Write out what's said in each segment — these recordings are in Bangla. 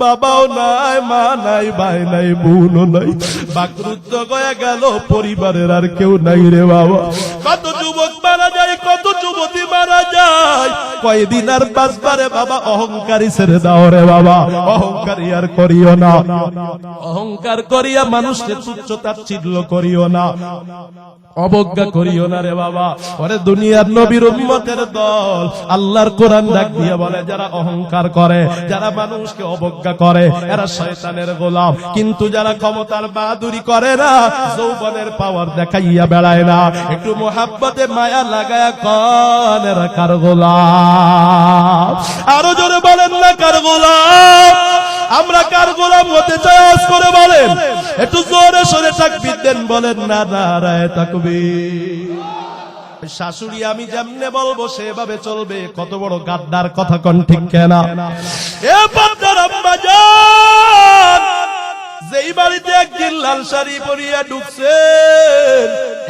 বাবাও নাই, মা নাই, ভাই নাই, বোনও নাই, বাকরুদ্ধ হয়ে গেল, পরিবারের আর কেউ নাই রে বাবা। কত যুবক মারা যায়, কত যুবতী মারা যায়, কয়দিন আর বাঁচবারে বাবা। অহংকারী ছেড়ে দাও রে বাবা, অহংকারী আর করিও না, অহংকার করিয়া মানুষকে তুচ্ছ তাচ্ছিল্য করিও না, অবজ্ঞা করিও না রে বাবা। ওরে দুনিয়ার নবীর উম্মতের দল, আল্লাহর কোরআন ডাক দিয়ে বলে যারা অহংকার করে, যারা মানুষকে অবজ্ঞা করে, এরা শয়তানের গোলাম। কিন্তু যারা ক্ষমতার বাহাদুরি করে না, যৌবনের পাওয়ার দেখাইয়া বেড়ায় না, একটু মোহাব্বতে মায়া লাগায়া কন এরা কার গোলাম। আরো জোরে বলেন না কার গোলাম। আমরা কার গোলাম হতে চাই আওয়াজ করে বলেন, একটু জোরে সোরে তাকবীর দেন, বলেন না নারায়ে তাকবীর। শাশুড়ি আমি যেমনে বলবো সেভাবে চলবে, কত বড় গাদ্দার কথা কোন ঠিক কেনা। এ বান্দার আম্মা জান, যেই বাড়িতে একদিন লাল শাড়ি পরিয়া ঢুকছেন,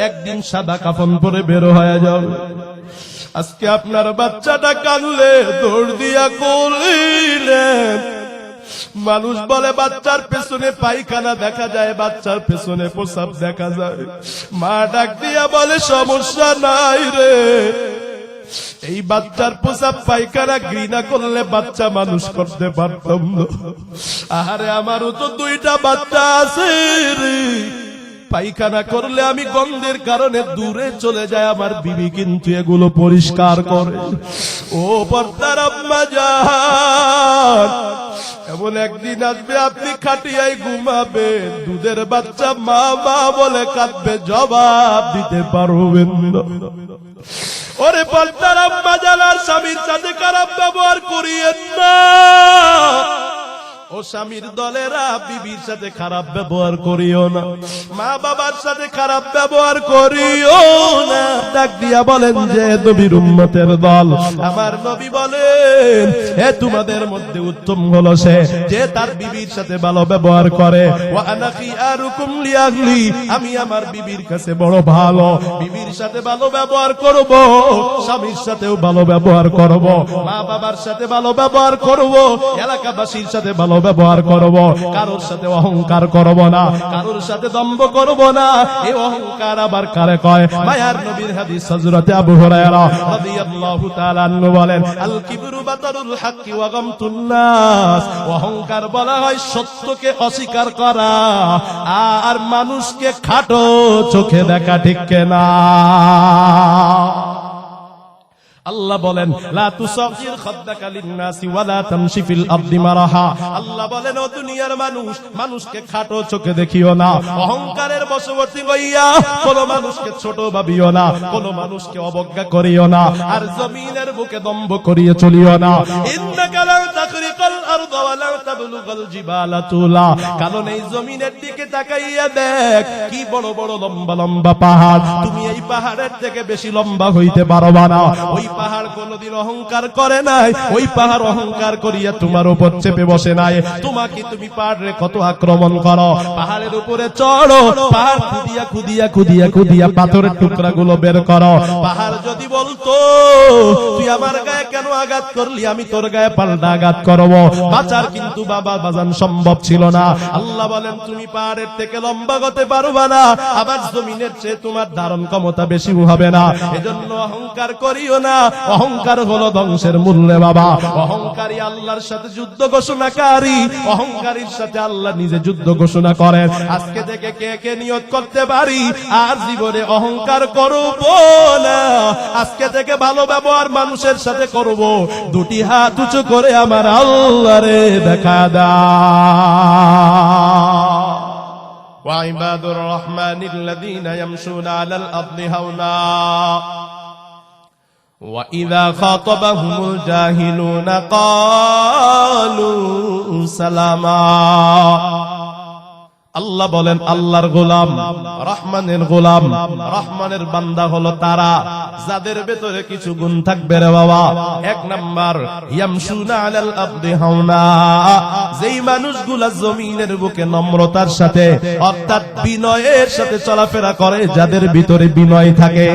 একদিন সাদা কাফন পরে বের হয়ে যাবে। আজকে আপনার বাচ্চাটা কাঁদলে দৌড় দিয়া করলেন, মানুষ বলে বাচ্চার পেছনে পায়খানা দেখা যায়, বাচ্চার পেছনে প্রসাব দেখা যায়। মা ডাক দিয়া বলে সমস্যা নাই রে, এই বাচ্চার প্রসাব পায়খানা ঘৃণা করলে বাচ্চা মানুষ করতে পারতাম না। আরে আমারও তো দুইটা বাচ্চা আছে রে, পায়খানা করলে আমি গন্ধের কারণে দূরে চলে যায়, আমার বিবি কিন্তু এগুলো পরিষ্কার করে। ও পর্দার আম্মা জান, এমন একদিন আসবে আপনি খাটিয়ায় ঘুমাবেন, দুধের বাচ্চা মা মা বলে কাঁদবে, জবাব দিতে পারবেন না। ওরে পর্দার আম্মা জান, আর স্বামীর সাথে খারাপ ব্যবহার করিয়েন না। ও স্বামীর দলেরা, বিবির সাথে খারাপ ব্যবহার করিও না, মা বাবার সাথে খারাপ ব্যবহার করিও না। ডাক দিয়া বলেন যে নবীর উম্মতের দল, আমার নবী বলেন হে তোমাদের মধ্যে উত্তম হলো সে যে তার বিবির সাথে ভালো ব্যবহার করে। ওয়া আনা খিয়ারুকুম লিআহলি, আমি আমার বিবির কাছে বড় ভালো, বিবির সাথে ভালো ব্যবহার করব, স্বামীর সাথেও ভালো ব্যবহার করব, মা বাবার সাথে ভালো ব্যবহার করব, এলাকাবাসীর সাথে ভালো ব্যবহার করব, কারোর সাথে অহংকার করব না, কারোর সাথে দম্ভ করব না। এই অহংকার আবার কারে কয়? মায়ার নবীর হাদিস হযরত আবু হুরায়রা রাদিয়াল্লাহু তাআলা আনহু বলেন, আল কিবরু বাতারুল হাক্কি ওয়া গামতুন নাস, অহংকার বলা হয় সত্যকে অস্বীকার করা আর মানুষকে খাটো চোখে দেখা, ঠিক কিনা? আল্লাহ বলেন লা তুসাগির খাদ্দাকা লিন-নাসি ওয়া লা তামশি ফিল আরদি মারাহা। আল্লাহ বলেন ও দুনিয়ার মানুষ, মানুষকে খাটো চোখে দেখিও না, অহংকারের বশবর্তী হইয়া কোন মানুষকে ছোট ভাবিও না, কোন মানুষকে অবজ্ঞা করিও না, আর জমিনের বুকে দম্ভ করিয়ে চলিও না। ইন্নাকা লা তাখরিকাল আরদ ওয়া লা তাবলুগাল জিবালা তুলা, কারণ এই জমিনের দিকে তাকাইয়া দেখ কি বড় বড় লম্বা লম্বা পাহাড়, তুমি এই পাহাড়ের থেকে বেশি লম্বা হইতে পারবা না। ওই পাহাড় কোনদিন অহংকার করে নাই, ওই পাহাড় অহংকার করিয়া তোমার উপর চেপে বসে নাই। তোমাকে তুমি পাহাড়ে কত আক্রমণ করো, পাহাড়ের উপরে চড়ো, পাহাড় খুদিয়া খুদিয়া খুদিয়া খুদিয়া পাথরের টুকরা গুলো বের করো। পাহাড় যদি বলতো তুই আমার গায়ে কেন আঘাত করলি, আমি তোর গায়ে পাল্টা আঘাত করব, বাঁচার কিন্তু বাবা বাজান সম্ভব ছিল না। আল্লাহ বলেন তুমি পাহাড়ের থেকে লম্বা হতে পারবা না, আবার জমিনের চেয়ে তোমার ধারণ ক্ষমতা বেশি হবে না। এজন্য অহংকার করিও না, অহংকার হলো ধ্বংসের মূল্যে বাবা। অহংকারী আল্লাহর সাথে যুদ্ধ ঘোষণাকারী, অহংকারীর সাথে আল্লাহ নিজে যুদ্ধ ঘোষণা করেন। আজকে থেকে কে কে নিয়ত করতে পারি আর জীবনে অহংকার করব না, আজকে থেকে ভালো ব্যবহার মানুষের সাথে করব, দুটি হাত উঁচু করে আমার আল্লাহরে দেখা দাও। ওয়া ইবাদুর রহমানিল্লাযীনা ইয়ামশুনা আলাল আরদি হাওনা وَإِذَا خَاطَبَهُمُ الْجَاهِلُونَ قَالُوا سَلَامًا। আল্লাহ বলেন আল্লাহর গোলাম, রহমানের গোলাম, রহমানের বান্দা হলো তারা যাদের ভেতরে কিছু গুণ থাকবে রে বাবা। এক নাম্বার, ইয়ামশুনা আলাল আরদি হাওনা, যেই মানুষগুলা জমিনের বুকে নম্রতার সাথে অর্থাৎ বিনয়ের সাথে চলাফেরা করে, যাদের ভিতরে বিনয় থাকে,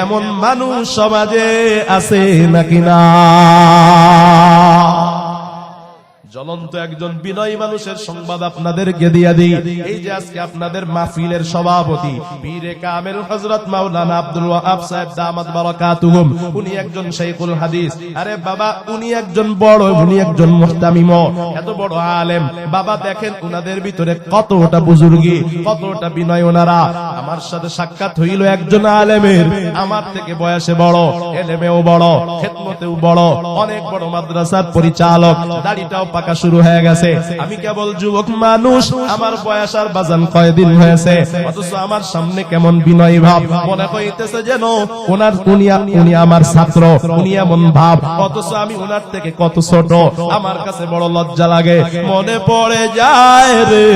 এমন মানুষ সমাজে আছে নাকি না? জ্বলন্ত একজন বিনয়ী মানুষের সংবাদ আপনাদেরকে দিয়ে দিই। এই যে আজকে আপনাদের মাহফিলের সভাপতি পীরে কামেল হযরত মাওলানা আব্দুল ওয়াহাব সাহেব দামাত বারাকাতুহুম, উনি একজন শাইখুল হাদিস। আরে বাবা, উনি একজন মুহতামিম, এত বড় আলেম। বাবা দেখেন উনাদের ভিতরে কতটা বুজুর্গি, কতটা বিনয়। ওনারা আমার সাথে সাক্ষাৎ হইল একজন আলেমের, আমার থেকে বয়সে বড়, এলেমেও বড়, খেদমতেও বড়, অনেক বড় মাদ্রাসার পরিচালক, দাড়িটাও পাকা শুরু হয়ে গেছে। আমি কেবল যুবক মানুষ, আমার বয়স আর বাজান কয়দিন হয়েছে, অথচ আমার সামনে কেমন বিনয়ী ভাব, মনে হইতেছে যেন উনি আমার ছাত্র, উনি এমন ভাব, অথচ আমি উনার থেকে কত ছোট। আমার কাছে বড় লজ্জা লাগে, মনে পড়ে যায় রে,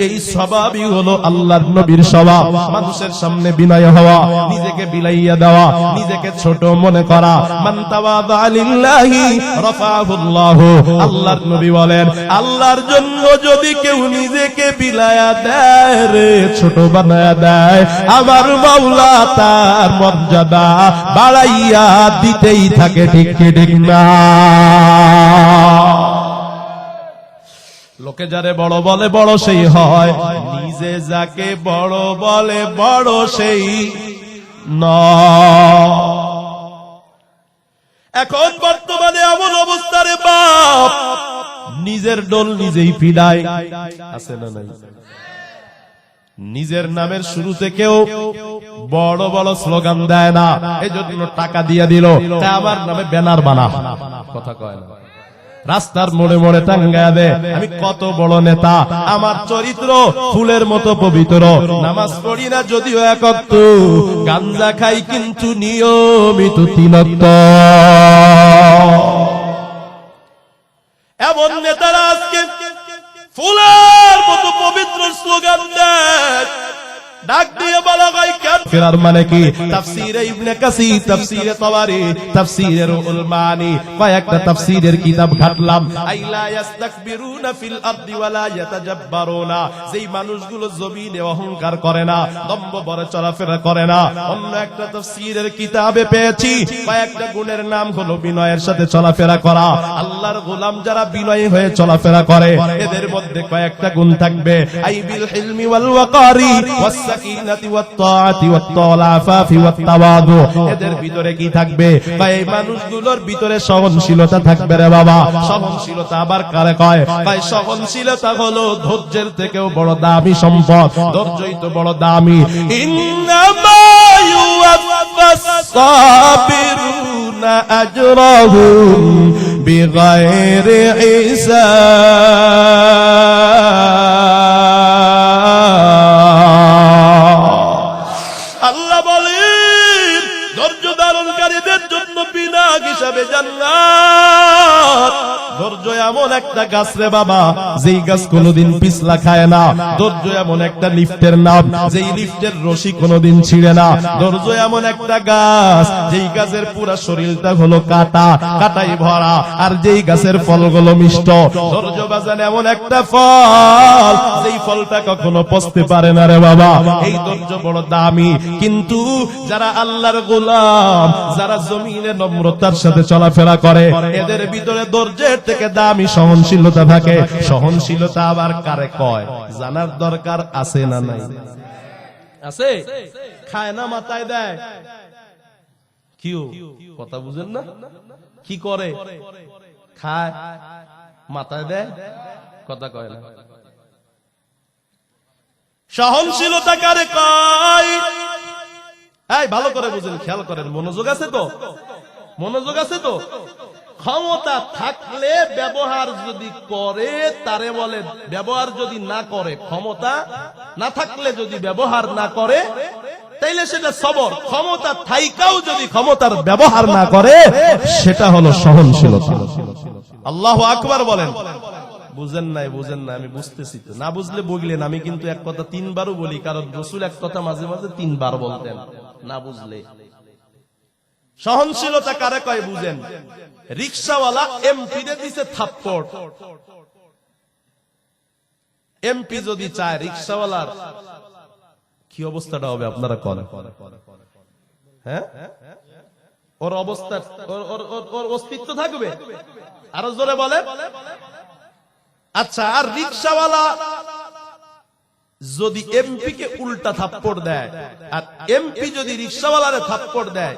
এই স্বভাবই হলো আল্লাহর নবীর স্বভাব। মানুষের সামনে বিনয় হওয়া, নিজেকে বিলাইয়া দেওয়া, নিজেকে ছোট মনে করা। মান তাওয়াদা লিল্লাহি রাফাহুল্লাহু, আল্লাহর নবী বলেন, আল্লাহর জন্য যদি কেউ নিজেকে বিলায়া দেয় রে, ছোট বানায়া দেয়, আমার মাওলা তার মর্যাদা বাড়াইয়া দিতেই থাকে। ঠিক কি ঠিক না? লোকে যারে বড় বলে বড় সেই হয়, নিজে যাকে বড় বলে বড় সেই নয়। এখন বর্তমানে এমন অবস্থা রে বাপ, নিজের ডোল নিজেই পিডায়, আছে না নাই? নিজের নামের শুরুতে কেউ বড় বড় স্লোগান দেয় না, এই জন্য টাকা দিয়ে দিল, আমার নামে ব্যানার বানা, কথা কয় না, রাস্তার মোড়ে মোড়ে টাঙ্গায়া দে, আমি কত বড় নেতা, আমার চরিত্র ফুলের মতো পবিত্র, নামাজ পড়ি না যদিও এক ওয়াক্ত, গাঞ্জা খাই কিন্তু নিয়মিত 3 ওয়াক্ত। এমন নেতারা আজকে ফুলের মতো পবিত্র স্লোগান দেয়, ডাক দিয়ে বলা হয় কেন? ফেরার মানে কি? তাফসীরে ইবনে কাসীর, তাফসীরে তাবারী, তাফসীরে রুহুল মানি, কয়েকটা তাফসীরের কিতাব ঘাটলাম। আইলা ইস্তাকবিরুনা ফিল আরদি ওয়ালা ইয়াতাজাব্বারুনা, যেই মানুষগুলো জমিনে অহংকার করে না, দম্ভ ভরে চলাফেরা করে না। অন্য একটা তাফসীরের কিতাবে পেয়েছি কয়েকটা গুণের নাম হলো বিনয়ের সাথে চলাফেরা করা। আল্লাহর গোলাম যারা বিনয়ী হয়ে চলাফেরা করে, এদের মধ্যে কয়েকটা গুণ থাকবে, আইবিল হিলমি ওয়াল ওয়াকারি সাকিনাতি ওয়াত তাআতি ওয়াত তাওয়াফি ওয়াত তাওয়াদু, এদের ভিতরে কি থাকবে? এই মানুষগুলোর ভিতরে সহনশীলতা থাকবে রে বাবা। সহনশীলতা আবার কারে কয়? সহনশীলতা হলো ধৈর্যের থেকেও বড় দামি সম্পদ, ধৈর্যই তো বড় দামি। ইন্নামা ইউওয়াফাস সাবিরুনা আজরাহুম বিগাইরি হিসাব। আল্লাহ বলেন, ধৈর্য ধারণকারীদের জন্য বিনা হিসাবে জান্নাত। ধৈর্য এমন একটা গাছ রে বাবা, যেই গাছ কোনোদিন পিছলা খায় না। ধৈর্য এমন একটা লিফটের নাম, যেই লিফটের রশি কোনোদিন ছিঁড়ে না। ধৈর্য এমন একটা গাছ, যেই গাছের পুরা শরীরটা হলো কাটা, কাটাই ভরা, আর যেই গাছের ফলগুলো মিষ্ট। ধৈর্য বাজান এমন একটা ফল, যেই ফলটা কখনো পচতে পারে না রে বাবা। এই ধৈর্য বড় দামি। কিন্তু যারা আল্লাহর গোলাম, যারা জমিনে নম্রতার সাথে চলাফেরা করে, এদের ভিতরে ধৈর্যের থেকে দামি সহনশীলতা থাকে। সহনশীলতা আবার কারে কয় জানার দরকার আছে না নাই? আছে? খায় না মাথায় দেয়, কি কথা বুঝেন না? কি করে? খায় মাথায় দেয়, কথা কয় না। সহনশীলতা কারে কয়? এই ভালো করে বুঝেন, খেয়াল করেন, মনোযোগ আছে তো? মনোযোগ আছে তো? ক্ষমতা থাকলে ব্যবহার যদি করে তারে বলে, ব্যবহার যদি না করে, ক্ষমতা না থাকলে যদি ব্যবহার না করে তাইলে সেটা সবর। ক্ষমতা থাইকাও যদি ক্ষমতার ব্যবহার না করে সেটা হলো সহনশীলতা। আল্লাহু আকবার বলেন। বুঝেন নাই? বুঝেন না? আমি বুঝতেছি তো। না বুঝলে বললেন, আমি কিন্তু এক কথা 3 বারও বলি, কারণ রাসূল এক কথা মাঝে মাঝে 3 বার বলতেন না বুঝলে। সহনশীলতা কারে কয় বুঝেন? রিকশাওয়ালা এমপি রে দিছে থাপ্পড়, এমপি যদি চায় রিকশাওয়ালার কি অবস্থাটা হবে আপনারা করেন? হ্যাঁ, ওর অবস্থা, ওর অস্তিত্ব থাকবে? আরো জোরে বলে, আচ্ছা, আর রিকশাওয়ালা যদি এমপি কে উল্টা থাপ্পড় দেয় আর এমপি যদি রিকশাওয়ালারে থাপ্পড় দেয়,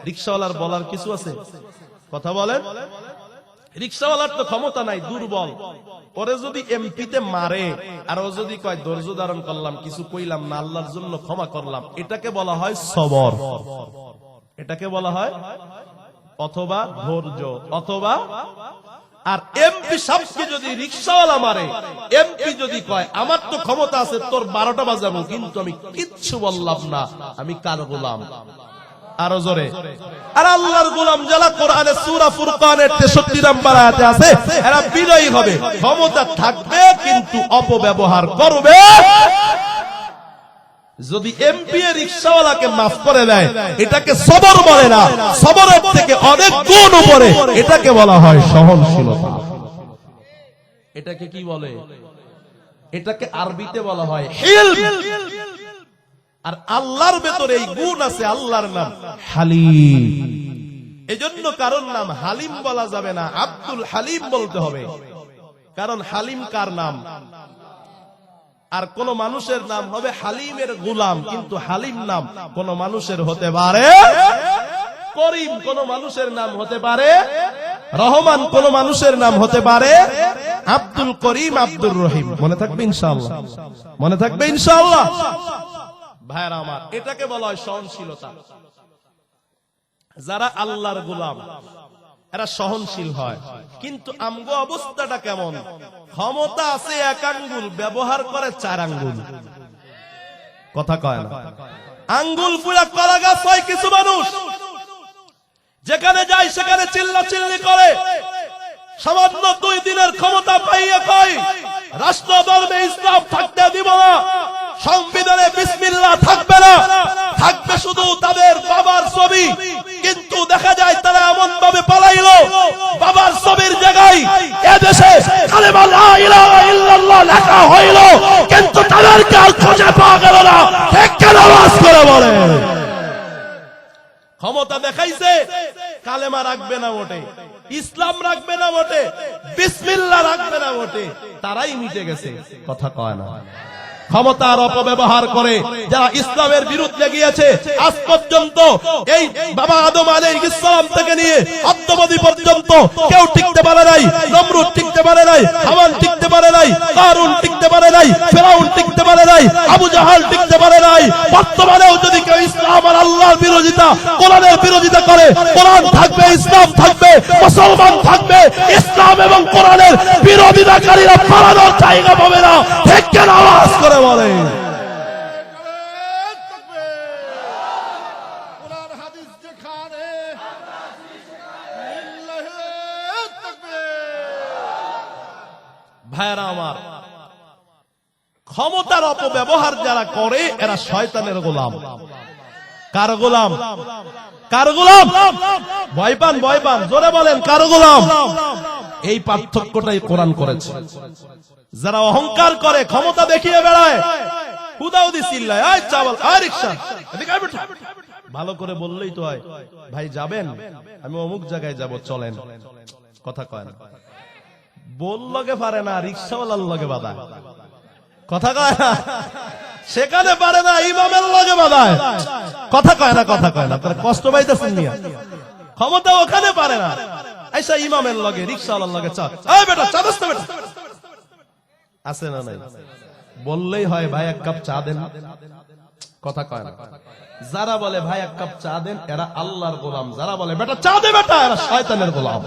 রিকশাওয়ালার বলার কিছু আছে? কথা বলেন। রিকশাওয়ালার তো ক্ষমতা নাই, দুর্বল। পরে যদি এমপিতে মারে আর ও যদি কয় ধৈর্য ধারণ করলাম, কিছু কইলাম না, আল্লাহর জন্য ক্ষমা করলাম, এটাকে বলা হয় সবর। এটাকে বলা হয় অথবা ধৈর্য অথবা। আর এমপি সাহেবকে যদি রিকশাওয়ালা মারে, এমপি যদি কয় আমার তো ক্ষমতা আছে তোর 12টা বাজাবো, কিন্তু আমি কিচ্ছু বললাম না, আমি কার গোলাম? আরো জোরে। আর আল্লাহর গোলাম যারা কোরআনে সূরা ফুরকানের 63 নম্বর আয়াতে আছে, এরা বিনয়ী হবে, ক্ষমতা থাকবে কিন্তু অপব্যবহার করবে। যদি এমপি এর রিকশাওয়ালাকে মাফ করে দেয়, এটাকে সবর বলে না, সবরের থেকে অনেক গুণ উপরে, এটাকে বলা হয় সহনশীলতা। এটাকে কি বলে? এটাকে আরবিতে বলা হয় হিলম। আর আল্লাহর ভেতরে এই গুণ আছে, আল্লাহর নাম হালিম। এজন্য কারণ নাম হালিম বলা যাবে না, আব্দুল হালিম বলতে হবে। কারণ হালিম কার নাম? আর কোন মানুষের নাম হবে হালিমের গোলাম, কিন্তু হালিম নাম কোন মানুষের হতে পারে করিম, কোন মানুষের নাম হতে পারে রহমান, কোন মানুষের নাম হতে পারে আব্দুল করিম, আব্দুর রহিম। মনে থাকবে ইনশাআল্লাহ, মনে থাকবে ইনশাআল্লাহ। ভাইরা আমার, এটাকে বলা হয় সহনশীলতা। যারা আল্লাহর গোলাম এরা সহনশীল হয়। কিন্তু আমগো অবস্থাটা কেমন? ক্ষমতা আছে 1 আঙ্গুল, ব্যবহার করে 4 আঙ্গুল। কথা কয় না? আঙ্গুল পুরা কলা গাছ হয় কিছু মানুষ, যেখানে যায় সেখানে চিল্লাচিল্লি করে। সামান্য 2 দিনের ক্ষমতা পাইয়ে কয় রাষ্ট্র ধর্মে ইসলাম থাকতে দিব না, সংবিধানে বিসমিল্লাহ থাকবে না, থাকবে শুধু তাদের বাবার ছবি। কিন্তু দেখা যায় তারা এমন ভাবে পালাইলো, বাবার ছবির জায়গায় এদেশে কালেমা লা ইলাহা ইল্লাল্লাহ লেখা হইল, কিন্তু তাদেরকে আর খুঁজে পাওয়া গেল না। ঠিক কেন আওয়াজ করে বলে? ক্ষমতা দেখাইছে, কালেমা রাখবে না মোটে, ইসলাম রাখবে না মোটে, বিসমিল্লাহ রাখবে না মোটে, তারাই মিটে গেছে। কথা কয় না? ক্ষমতার অপব্যবহার করে যারা ইসলামের বিরুদ্ধে গিয়েছে, আজ পর্যন্ত এই বাবা আদম আলাইহিস সালাম থেকে নিয়ে অদ্যাবধি পর্যন্ত কেউ টিকতে পারে নাই। নমরুদ টিকতে পারে নাই, হামান টিকতে পারে নাই, কারুন টিকতে পারে নাই, ফিরাউন টিকতে পারে নাই, আবু জাহাল টিকতে পারে নাই। বর্তমানেও যদি কেউ ইসলাম আর আল্লাহর বিরোধিতা, কোরআনের বিরোধিতা করে, কোরআন থাকবে, ইসলাম থাকবে, মুসলমান থাকবে। ইসলাম এবং কোরআনের বিরোধিতাকারীরা পালানোর জায়গা পাবে না। ঠিক কেন আওয়াজ করে বলে? কোরআন হাদিস যেখানে ভাইরা আমার, ক্ষমতার অপব্যবহার যারা করে এরা শয়তানের গোলাম। কার গোলাম? কার গোলাম? ভয় পান, ভয় পান, জোরে বলেন কার গোলাম? এই পার্থক্যটাই কোরআন করেছে। যারা অহংকার করে, ক্ষমতা দেখিয়ে বেড়ায়, হুদাউদি চিল্লায়, আয় চাওয়াল, আয় রিকশা, এদিকে আয় বেটা। ভালো করে বললেই তো হয়, ভাই যাবেন? আমি অমুক জায়গায় যাব, চলেন। কথা কয় না, বললগে পারে না, রিকশাওয়ালার লগে বাধা। কথা কয় না, সেখানে পারে না, ইমামের লগে বাধায়। কথা কয় না, কথা কয় না, তার কষ্ট পাইতেছেন মিয়া। ক্ষমতা ওখানে পারে না, আইসা ইমামের লগে, রিকশাওয়ালার লগে চা, আয় বেটা চা দোস্ত বেটা। আছে না নাই? বললেই হয় ভাই 1 কাপ চা দেন। কথা কয় না। যারা বলে ভাই 1 কাপ চা দেন, এরা আল্লাহর গোলাম। যারা বলে বেটা চা দে বেটা, এরা শয়তানের গোলাম।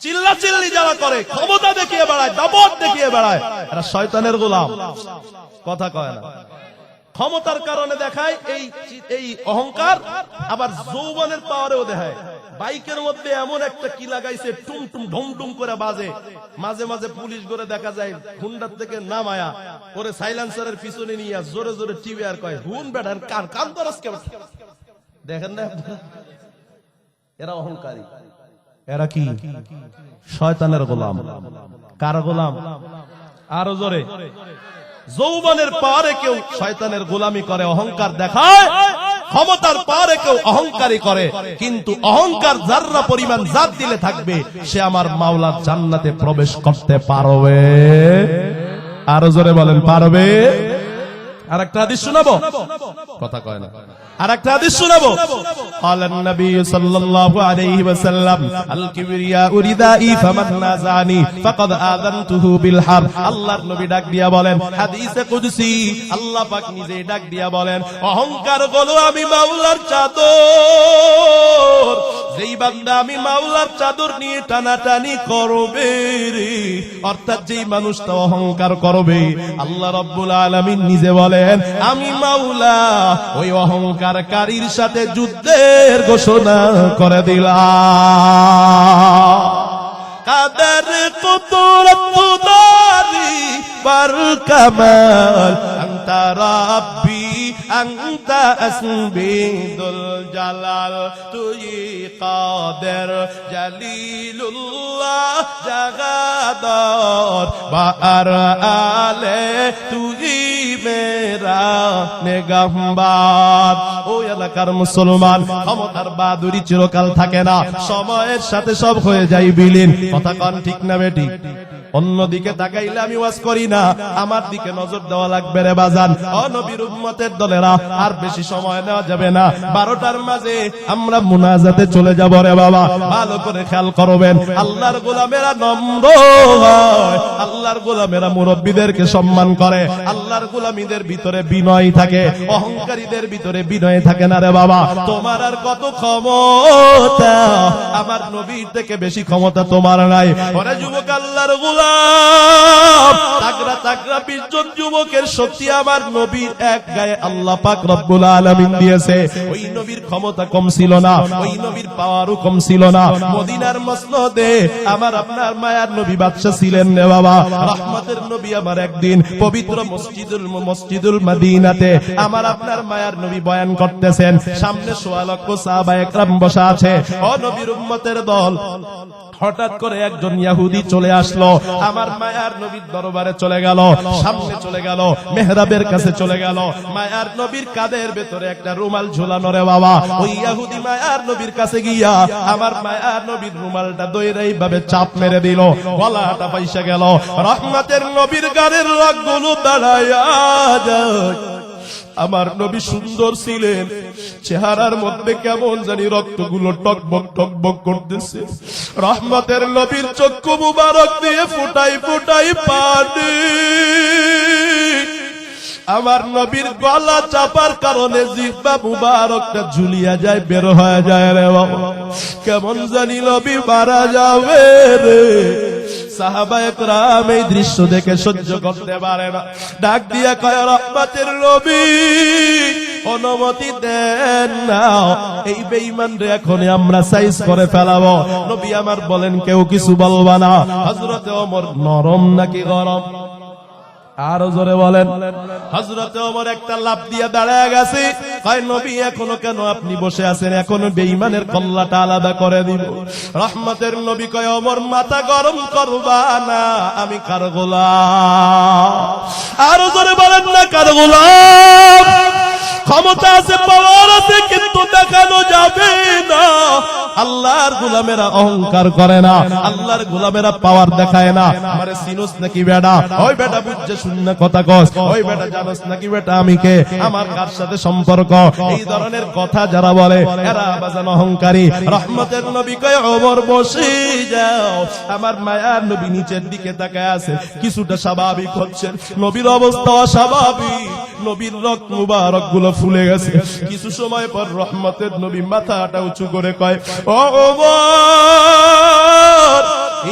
চিল্লা চিল্লি যারা করে, ক্ষমতা দেখিয়ে বেড়ায়, দাপট দেখিয়ে বেড়ায়, এরা শয়তানের গোলাম। কথা কয় না। ক্ষমতার কারণে দেখায় এই অহংকার, আবার যৌবনের পাওয়ারেও দেখায়। বাইকের মধ্যে এমন একটা কি লাগাইছে, টুম টুম ঢুম টুম করে বাজে। মাঝে মাঝে পুলিশ করে দেখা যায় হুন্ডার থেকে নামায়া পরে সাইলেন্সারের পিছনে নিয়ে জোরে জোরে টিভি আর কয় হুন বেটার কান কান দরস কে। দেখেন না, এরা অহংকারী। এরা কি? শয়তানের গোলাম। কার গোলাম? আরো জোরে। যৌবনের পারে কেউ শয়তানের গোলামি করে, অহংকার দেখায়, ক্ষমতার পরে কেউ অহংকারী করে, কিন্তু অহংকার যাররা পরিমাণ জাত দিলে থাকবে, সে আমার মাওলার জান্নাতে প্রবেশ করতে পারবে। আরো জোরে বলেন, পারবে। আরেকটা হাদিস শোনাবো, কথা কয় না। আরেকটা হাদিস শোনাবো। আল্লাহর নবী সাল্লাল্লাহু আলাইহি ওয়াসাল্লাম, আল কিবরিয়া উরিদাই ফামান নাজানি ফাকাদ আযানতুহু বিল হার। আল্লাহর নবী ডাক দিয়া বলেন, হাদিসে কুদসি, আল্লাহ পাক নিজে ডাক দিয়া বলেন, অহংকার হলো আমি মাওলার চাদর, যেই বান্দা আমি মাওলার চাদর নিয়ে টানাটানি করবে রে, অর্থাৎ যেই মানুষটা অহংকার করবে, আল্লাহ রাব্বুল আলামিন নিজে বলেন, আমি মাওলা ওই অহংকারকারীর সাথে যুদ্ধের ঘোষণা করে দিলাম। কাদের কুদরত দারি বার কামাল আনতা রাব্বি আনতা আসবিদুল জালাল, তুই কাদের জালিলুল্লাহ জাগাদর বাআর আলে, তুই মেরা নেগাম্বার। ও এলাকার মুসলমান, ক্ষমতার বাদুরি চিরকাল থাকে না, সময়ের সাথে সব হয়ে যায় বিলীন। কথা কন ঠিক না বেটি? অন্যদিকে তাকাইলে আমি ওয়াজ করি না, আমার দিকে নজর দেওয়া লাগবে রে বাজান। ও নবীর উম্মতের দলেরা, আর বেশি সময় নেওয়া যাবে না, 12টার মাঝে আমরা মুনাজাতে চলে যাব রে বাবা। ভালো করে খেয়াল করবেন, আল্লাহর গোলামেরা নম্র হয়, আল্লাহর গোলামেরা মুরব্বীদেরকে সম্মান করে, আল্লাহর গোলামীদের ভিতরে বিনয় থাকে, অহংকারীদের ভিতরে বিনয় থাকে না রে বাবা। তোমার আর কত ক্ষমতা, আমার নবীর থেকে বেশি ক্ষমতা তোমার নাই। ওরে যুবক, আল্লাহর গোলাম তাগড়া তাগড়া 20 জন যুবকের শক্তি আমার নবীর এক গায়ে আল্লাহ পাক রব্বুল আলামিন দিয়েছে। ওই নবীর ক্ষমতা কম ছিল না, ওই নবীর পাওয়ারও কম ছিল না। মদিনার মসনদে আমার আপনার মায়ার নবী বাদশা ছিলেন রে বাবা। রহমতের নবী আমার একদিন পবিত্র মসজিদুল মদিনাতে আমার আপনার মায়ার নবী বয়ান করতেছেন, সামনে 16 লক্ষ সাহাবায়ে কেরাম বসা আছে। ও নবীর উম্মতের দল, হঠাৎ করে একজন ইহুদি চলে আসলো, আমার মায়ার নবীর দরবারে চলে গেল, সামনে চলে গেল, মেহরাবের কাছে চলে গেল। মায়ার নবীর কাঁধের ভেতরে একটা রুমাল ঝুলানো রে বাবা। ওই ইহুদি মায়ার নবীর কাছে গিয়া আমার মায়ার নবীর রুমালটা দইরে এইভাবে চাপ মেরে দিল, গলাটা পয়সা গেল। রহমতের নবীর গায়ের রগগুলো দাঁড়ায়া যায়। আমার নবী সুন্দর ছিলেন, চেহারার মধ্যে কেমন জানি রক্তগুলো টকবক টকবক করতেছে। রহমতের নবীর চক্ষু মুবারক দিয়ে ফুটাই ফুটাই পানি। আমার নবীর গলা চাপার কারণে জিহ্বা মুবারকটা ঝুলিয়া যায়, বের হয়ে যায় রে বাবা। কেমন জানি নবী মারা যাবে রে। সাহাবায়ে কেরাম এই দৃশ্য দেখে সহ্য করতে পারে না, ডাক দিয়া কয়, রহমতের নবী অনুমতি দেন না, এই বেঈমান রে এখনই আমরা সাইজ করে ফেলাবো। নবী আমার বলেন, কেউ কিছু বলবা না। হযরতে ওমর নরম নাকি গরম? আরো জোরে বলেন। হযরতে ওমর একটা লাফ দিয়ে দাঁড়ায় গেছে, কয়, নবী এখনো কেন আপনি বসে আছেন? এখনো বেঈমানের কল্লাটা আলাদা করে দিব। রহমতের নবী কয়, ওমর মাথা গরম করবা না, আমি কার গোলাম। আরো জোরে বলেন না, কার গোলাম? ক্ষমতা আছে, পাওয়ার আছে, কিন্তু দেখানো যাবে না। আল্লাহর গোলামেরা অহংকার করে না, আল্লাহর গোলামেরা পাওয়ার দেখায় না। আমারে চিনোস নাকি বেটা? ওই বেটা বুঝছে শূন্য কথা কস। ওই বেটা জানোস নাকি বেটা আমি কে, আমার কার সাথে সম্পর্ক? এই ধরনের কথা যারা বলে এরা বাজান অহংকারী। রহমতের নবী কয়, ওমর বসে যাও। আমার মায়ার নবী নিচের দিকে তাকায় আছে, কিছুটা স্বাভাবিক হচ্ছেন, নবীর অবস্থা অস্বাভাবিক। নবীর রক্ত মুবারক গুলো ফুলে গেছে। কিছু সময় পর রহমতের নবী মাথাটা উঁচু করে কয়, ও ওমর,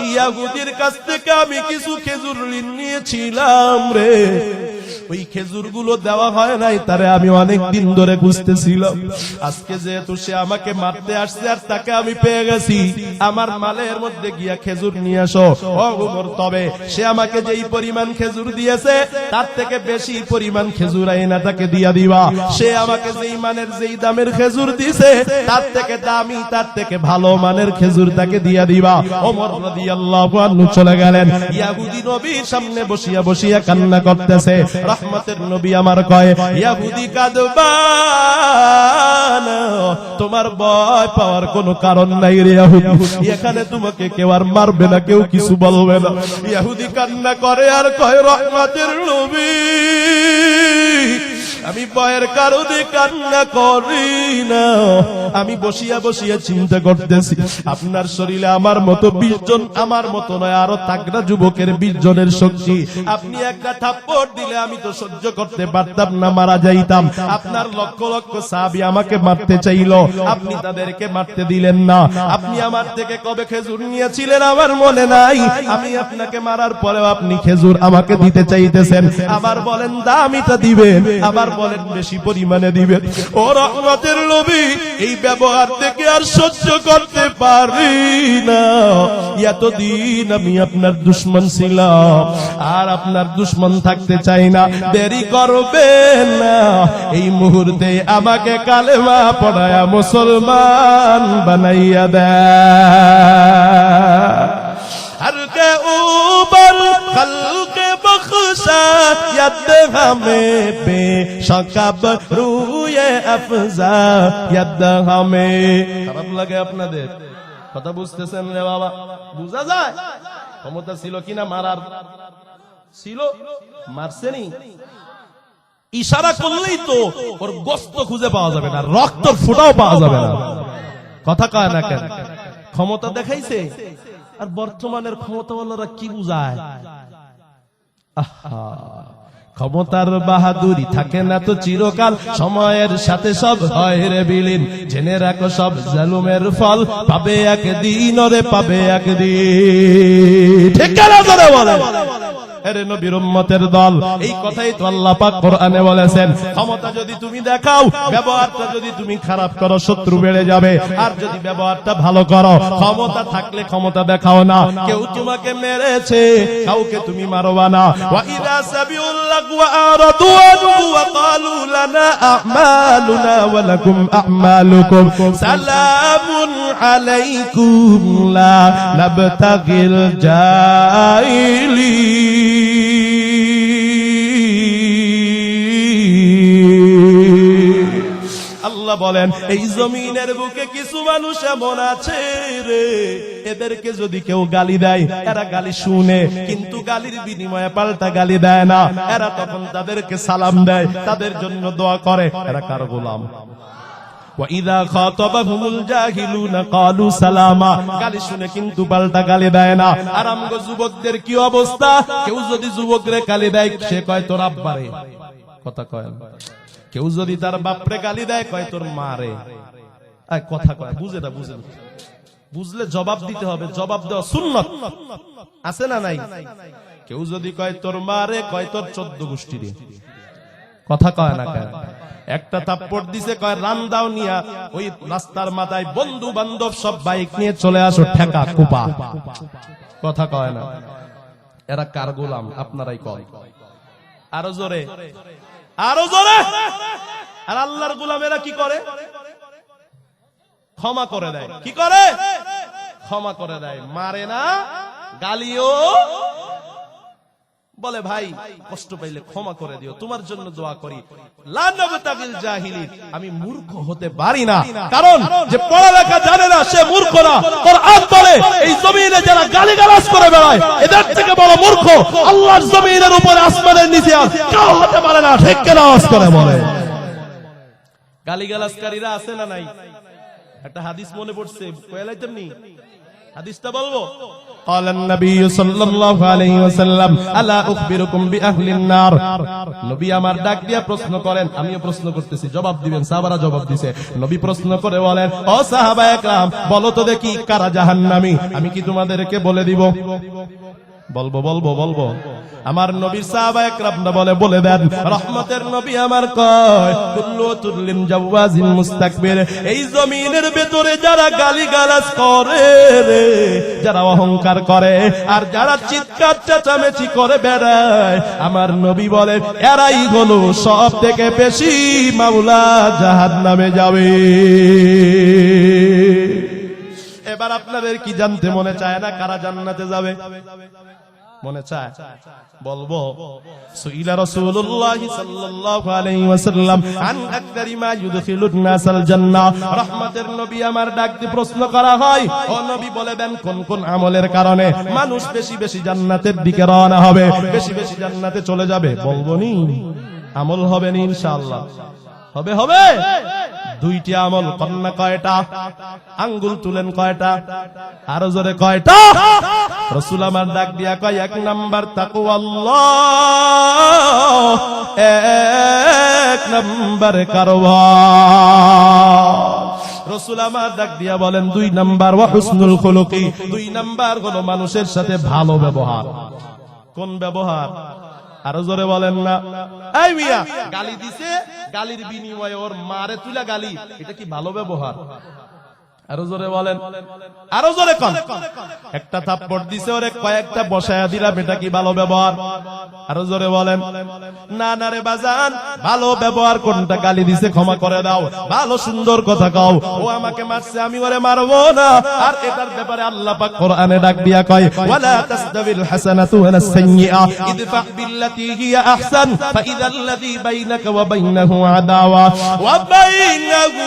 এই ইহুদির কাছ থেকে আমি কিছু খেজুর ঋণ নিয়েছিলাম রে। ওই খেজুর গুলো দেওয়া হয় নাই, তারে আমি অনেক দিন ধরে খুঁজতেছিলাম। আজকে যেহেতু সে আমাকে মারতে আসছে আর তাকে আমি পেয়ে গেছি, আমার মালের মধ্যে গিয়া খেজুর নিয়ে আসো। ও ওমর, তবে সে আমাকে যেই পরিমাণ খেজুর দিয়েছে তার থেকে বেশি পরিমাণ খেজুর আইনা তাকে দিয়া দিবা। সে আমাকে যেই মানের যেই দামের খেজুর দিছে তার থেকে দামি, তার থেকে ভালো মানের খেজুর তাকে দিয়া দিবা। ওমর রাদিয়াল্লাহু আনহু চলে গেলেন। ইহুদি নবীর সামনে বসিয়া বসিয়া কান্না করতেছে। রহমতের নবী আমার কয় ইহুদি কাদবান, তোমার ভয় পাওয়ার কোনো কারণ নাই রে ইহুদি, এখানে তোমাকে কেউ আর মারবে না, কেউ কিছু বলবে না। ইহুদি কান্না করে আর কয় রহমতের নবী, আমি ভয়ের কারণে কান্না করি না, আমি বসিয়া বসিয়া চিন্তা করতেছি আপনার শরীরে আমার মতো 20 জন, আমার মতো নয় আরো তাগড়া যুবকের 20 জনের শক্তি, আপনি একটা থাপ্পড় দিলে আমি তো সহ্য করতে পারতাম না, মারা যাইতাম। আপনার লক্ষ লক্ষ সাহাবী আমাকে মারতে চাইলো, আপনি তাদেরকে মারতে দিলেন না। আপনি আমার থেকে কবে খেজুর নিয়েছিলেন আমার মনে নাই, আমি আপনাকে মারার পরেও আপনি খেজুর আমাকে দিতে চাইতেছেন, আবার বলেন দামিটা দিবেন, আবার বলেন বেশি পরিমাণে দিবেন। ও রহমতের নবী, এই ব্যবহার থেকে আর সহ্য করতে পারি না। এতদিন আমি আপনার দুশমন ছিলাম, আর আপনার দুশমন থাকতে চাই না, দেরি করবেন না, এই মুহূর্তে আমাকে কালেমা পড়ায়া মুসলমান বানাইয়া দেয়। हर के ऊपर खल्क बख्शा यद हमें बेशकब रूए अफजा यद हमें। খারাপ লাগে আপনাদের কথা বুঝতেছেন রে বাবা? বুঝা যায় ক্ষমতা ছিল কিনা মারার? ছিল, মারছেনি। ইশারা করলেই তো ওর গোস্ত খুঁজে পাওয়া যাবে না, রক্ত ফোঁটাও পাওয়া যাবে না। কথা কয় না কেন? ক্ষমতা দেখাইছে। আর বর্তমানের ক্ষমতাওয়ালারা কি বুঝায়? ক্ষমতার বাহাদুরি থাকে না তো চিরকাল, সময়ের সাথে সব হয় রে বিলীন, জেনে রাখো সব জালুমের ফল পাবে একদিন, ওরে পাবে একদিন। ঠিক না জোরে বলে? আরে নবীর উম্মতের দল, এই কথাই তো আল্লাহ পাক কোরআনে বলেছেন, ক্ষমতা যদি তুমি দেখাও, ব্যবহারটা যদি তুমি খারাপ করো, শত্রু বেড়ে যাবে, আর যদি ব্যবহারটা ভালো করো, ক্ষমতা থাকলে ক্ষমতা দেখাও না। কেউ তোমাকে মেরেছে, কাউকে তুমি মারবা না। ওয়া ইযা সাবিউল লাগওয়া আরাদু আনহু ওয়া ক্বালু লানা আমালুনা ওয়া লাকুম আমালুকুম সালামুন আলাইকুম লা নাবতাগিল জাইলি। আল্লাহ বলেন, এই জমিনের বুকে কিছু মানুষ এমন আছে রে, এদেরকে যদি কেউ গালি দেয়, এরা গালি শুনে, কিন্তু গালির বিনিময়ে পাল্টা গালি দেয় না। এরা তখন তাদেরকে সালাম দেয়, তাদের জন্য দোয়া করে। এরা কার গোলাম? وَإِذَا خَاطَبَهُمُ الْجَاهِلُونَ قَالُوا سَلَامًا। গালি শুনে কিন্তু পাল্টা গালি দেয় না। আর আমগো যুবকদের কি অবস্থা? কেউ যদি যুবকরে গালি দেয়, সে কয় তোর আব্বারে। কথা কয় না? কেউ যদি তার বাপরে গালি দেয়, কয় তোর মারে। কথা কয়, বুঝে না? বুঝে না? বুঝলে জবাব দিতে হবে, জবাব দেওয়া সুন্নাত। আছে না নাই? কেউ যদি কয় তোর মারে, কয় তোর 14 গোষ্ঠীরে। কথা কয় না কেন? একটা থাপ্পড় দিছে, কয় রান্দাও নিয়া ওই রাস্তার মাথায় বন্ধু বান্ধব সব বাইক নিয়ে চলে আসো, ঠেকা কোপা। কথা কয় না? এরা কার গোলাম? আপনারাই কয়। আরো জোরে, আরো জোরে। আর আল্লাহর গোলামেরা কি করে? ক্ষমা করে দেয়। কি করে? ক্ষমা করে দেয়, মারে না, গালিও বলে ভাই কষ্ট পাইলে ক্ষমা করে দিও, তোমার জন্য দোয়া করি। লা নাবতাগিল জাহিলিন, আমি মূর্খ হতে পারি না, কারণ যে পড়ালেখা জানে না সে মূর্খ না। কোরআন বলে এই জমিনে যারা গালিগালাজ করে বেড়ায়, এদের থেকে বড় মূর্খ আল্লাহর জমিনের উপরে আসমানের নিচে আর কেউ হতে পারে না। ঠিক কিনা? আওয়াজ করে বলে। গালিগালাজকারীরা আছে না নাই? একটা হাদিস মনে পড়ছে, কইলাইতেন নি? হাদিসটা বলবো। قال النبي صلى الله عليه وسلم الا اخبركم باهل النار। নবী আমার ডাক দিয়া প্রশ্ন করেন, আমিও প্রশ্ন করতেছি, জবাব দিবেন। সাহাবারা জবাব দিছে। নবী প্রশ্ন করে বলেন, ও সাহাবায়ে کرام, বলো তো দেখি কারা জাহান্নামী? আমি কি তোমাদেরকে বলে দিব? বলবো বলবো বলবো। আমার নবীর সাহাবায়ে کرامরা বলে দেন। রহমতের নবী আমার কয়, কুল্লু তুল্লিন জাওয়াজিন মুস্তাকবির। এই জমিনের ভেতরে যারা গালিগালাজ করে রে, যারা অহংকার করে, আর যারা চিৎকার চেঁচামেচি করে বেড়ায়, আমার নবী বলে এরাই হলো সব থেকে বেশি মাওলা জাহান্নামে যাবে। এবার আপনাদের কি জানতে মনে চায় না কারা জান্নাতে যাবে? মনে চায় বলবো সুইলা রাসূলুল্লাহ সাল্লাল্লাহু আলাইহি ওয়াসাল্লাম আন আকদারি মা ইউদখিলুন নাসাল জান্নাহ। রহমতের নবী আমার ডাক দিয়ে প্রশ্ন করা হয়, ও নবী বলে দেন কোন কোন আমলের কারণে মানুষ বেশি বেশি জান্নাতের দিকে রওনা হবে, বেশি বেশি জান্নাতে চলে যাবে? বলবো নি আমল হবে নি ইনশাআল্লাহ? হবে হবে। দুইটি আমল। কন্যা কয়টা? আঙ্গুল তুলেন কয়টা? আরো জোরে কয়টা? রাসূল আমার ডাক দিয়া কয়, এক নাম্বার তাকওয়াল্লাহ, এক নাম্বারে কারওয়া। রাসূল আমার ডাক দিয়া বলেন দুই নাম্বার ওয়া হুসনুল খুলুকি, দুই নাম্বার হলো মানুষের সাথে ভালো ব্যবহার। কোন ব্যবহার? আরো জোরে বলেন না। এই মিয়া, গালি দিছে, গালির বিনিময়ে ওর মারে তুলা গালি, এটা কি ভালো ব্যবহার? আরো জোরে বলেন, আরো জোরে কোন? একটা থাপ্পড় দিছে, ওরে কয়েকটা বসায়া দিলাম, এটা কি ভালো ব্যবহার? আরো জোরে বলেন। না না রে বাজান, ভালো ব্যবহার কোনটা? গালি দিছে ক্ষমা করে দাও, ভালো সুন্দর কথা কও, ও আমাকে মারছে আমি ওরে মারবো না। আর এটার ব্যাপারে আল্লাহ পাক কোরআনে ডাক দিয়া কয়, ওয়ালা তাসতাবিল হাসানাতু ওয়ালাস সাইয়্যিআ ইদফা বিল্লাতী হিয়া আহসান ফাইযাল্লাযী বাইনাকা ওয়া বাইনাহু আদাওয়া ওয়া বাইনাহু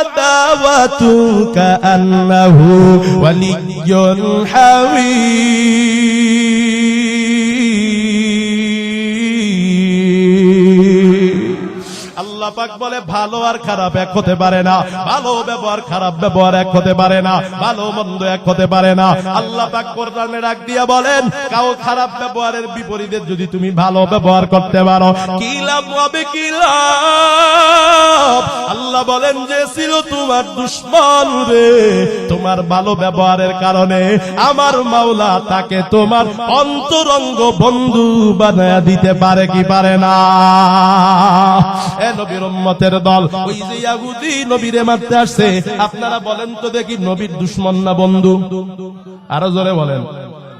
আদাওয়াতু কাআন্নাহু ওয়ালিয়্যুন হামীদ। আল্লাহ পাক বলে ভালো আর খারাপ এক হতে পারে না, ভালো ব্যবহার খারাপ ব্যবহার এক হতে পারে না, ভালো মন্দ এক হতে পারে না। আল্লাহ পাক কোরআনে ডাক দিয়া বলেন, কাও খারাপ ব্যবহারের বিপরীতে যদি তুমি ভালো ব্যবহার করতে পারো, কি লাভ হবে? কি লাভ? আল্লাহ বলেন যে ছিল তোমার দুশমন রে, তোমার ভালো ব্যবহারের কারণে আমার মাওলা তাকে তোমার অন্তরঙ্গ বন্ধু বানায়া দিতে পারে কি পারে না? নবীর উম্মতের দল, ওই যে ইহুদি নবীরে মারতে আসছে, আপনারা বলেন তো দেখি নবীর দুশমন না বন্ধু? আরো জোরে বলেন।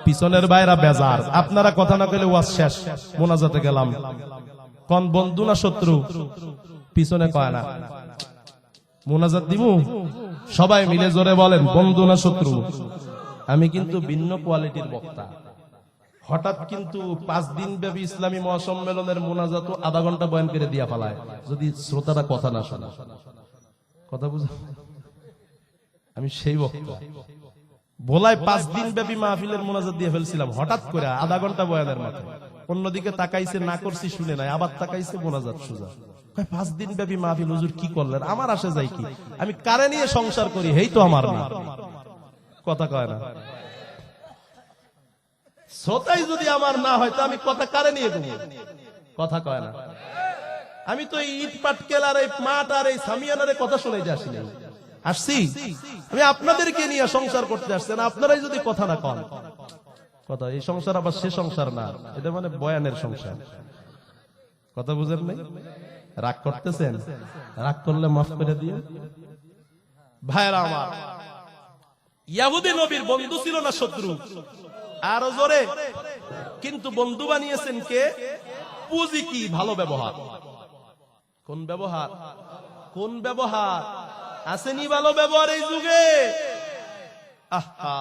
পিছনের ভাইরা বেজার, আপনারা কথা না কইলে ওয়াজ শেষ, মোনাজাতে গেলাম। কোন বন্ধু না শত্রু? পিছনে কয় না। মোনাজাত দিমু, সবাই মিলে জোরে বলেন বন্ধু না শত্রু? আমি কিন্তু ভিন্ন কোয়ালিটির বক্তা। হঠাৎ কিন্তু 5 দিন ব্যাপী ইসলামী মহাসম্মেলনের মোনাজাত আধা ঘন্টা বয়ান করে দিয়া ফেলায়, যদি শ্রোতারা কথা না শোনা। কথা বুঝা? আমি সেই বক্তা। ভোলায় 5 দিন ব্যাপী মাহফিলের মোনাজাত দিয়ে ফেলছিলাম, হঠাৎ করে আধা ঘন্টা বয়ানের মাথায়। অন্যদিকে তাকাইছে, না করছি শুনে নাই, আবার তাকাইছে, মোনাজাত সোজা। 5 দিন ব্যাপী মাহফিল, হুজুর কি করলেন? আমার আসে যাই কি? আমি কারে নিয়ে সংসার করি, হেই তো আমার না। কথা কয় না। শ্রোতাই যদি আমার না হয় তো আমি কথা কারে নিয়ে দেবো? কথা কয় না। আমি তো এই ইট পাটকেল আর এই মাঠ আর এই সামিয়ানারে কথা শুনে আসি নাই, আসছি আমি আপনাদেরকে নিয়ে সংসার করতে আসছি না। আপনারাই যদি কথা না কন, কথা এই সংসার আবার সে সংসার না, এটা মানে বয়ানের সংসার। কথা বুঝেন নাই? রাগ করতেছেন? রাগ করলে মাফ করে দিও ভাইরা আমার। ইহুদি নবীর বন্ধু ছিল না শত্রু? আরো জোরে। কিন্তু বন্ধু বানিয়েছেন কে? পুঁজি কি? ভালো ব্যবহার। কোন ব্যবহার? কোন ব্যবহার? আসেনি ভালো ব্যবহার এই যুগে? আহা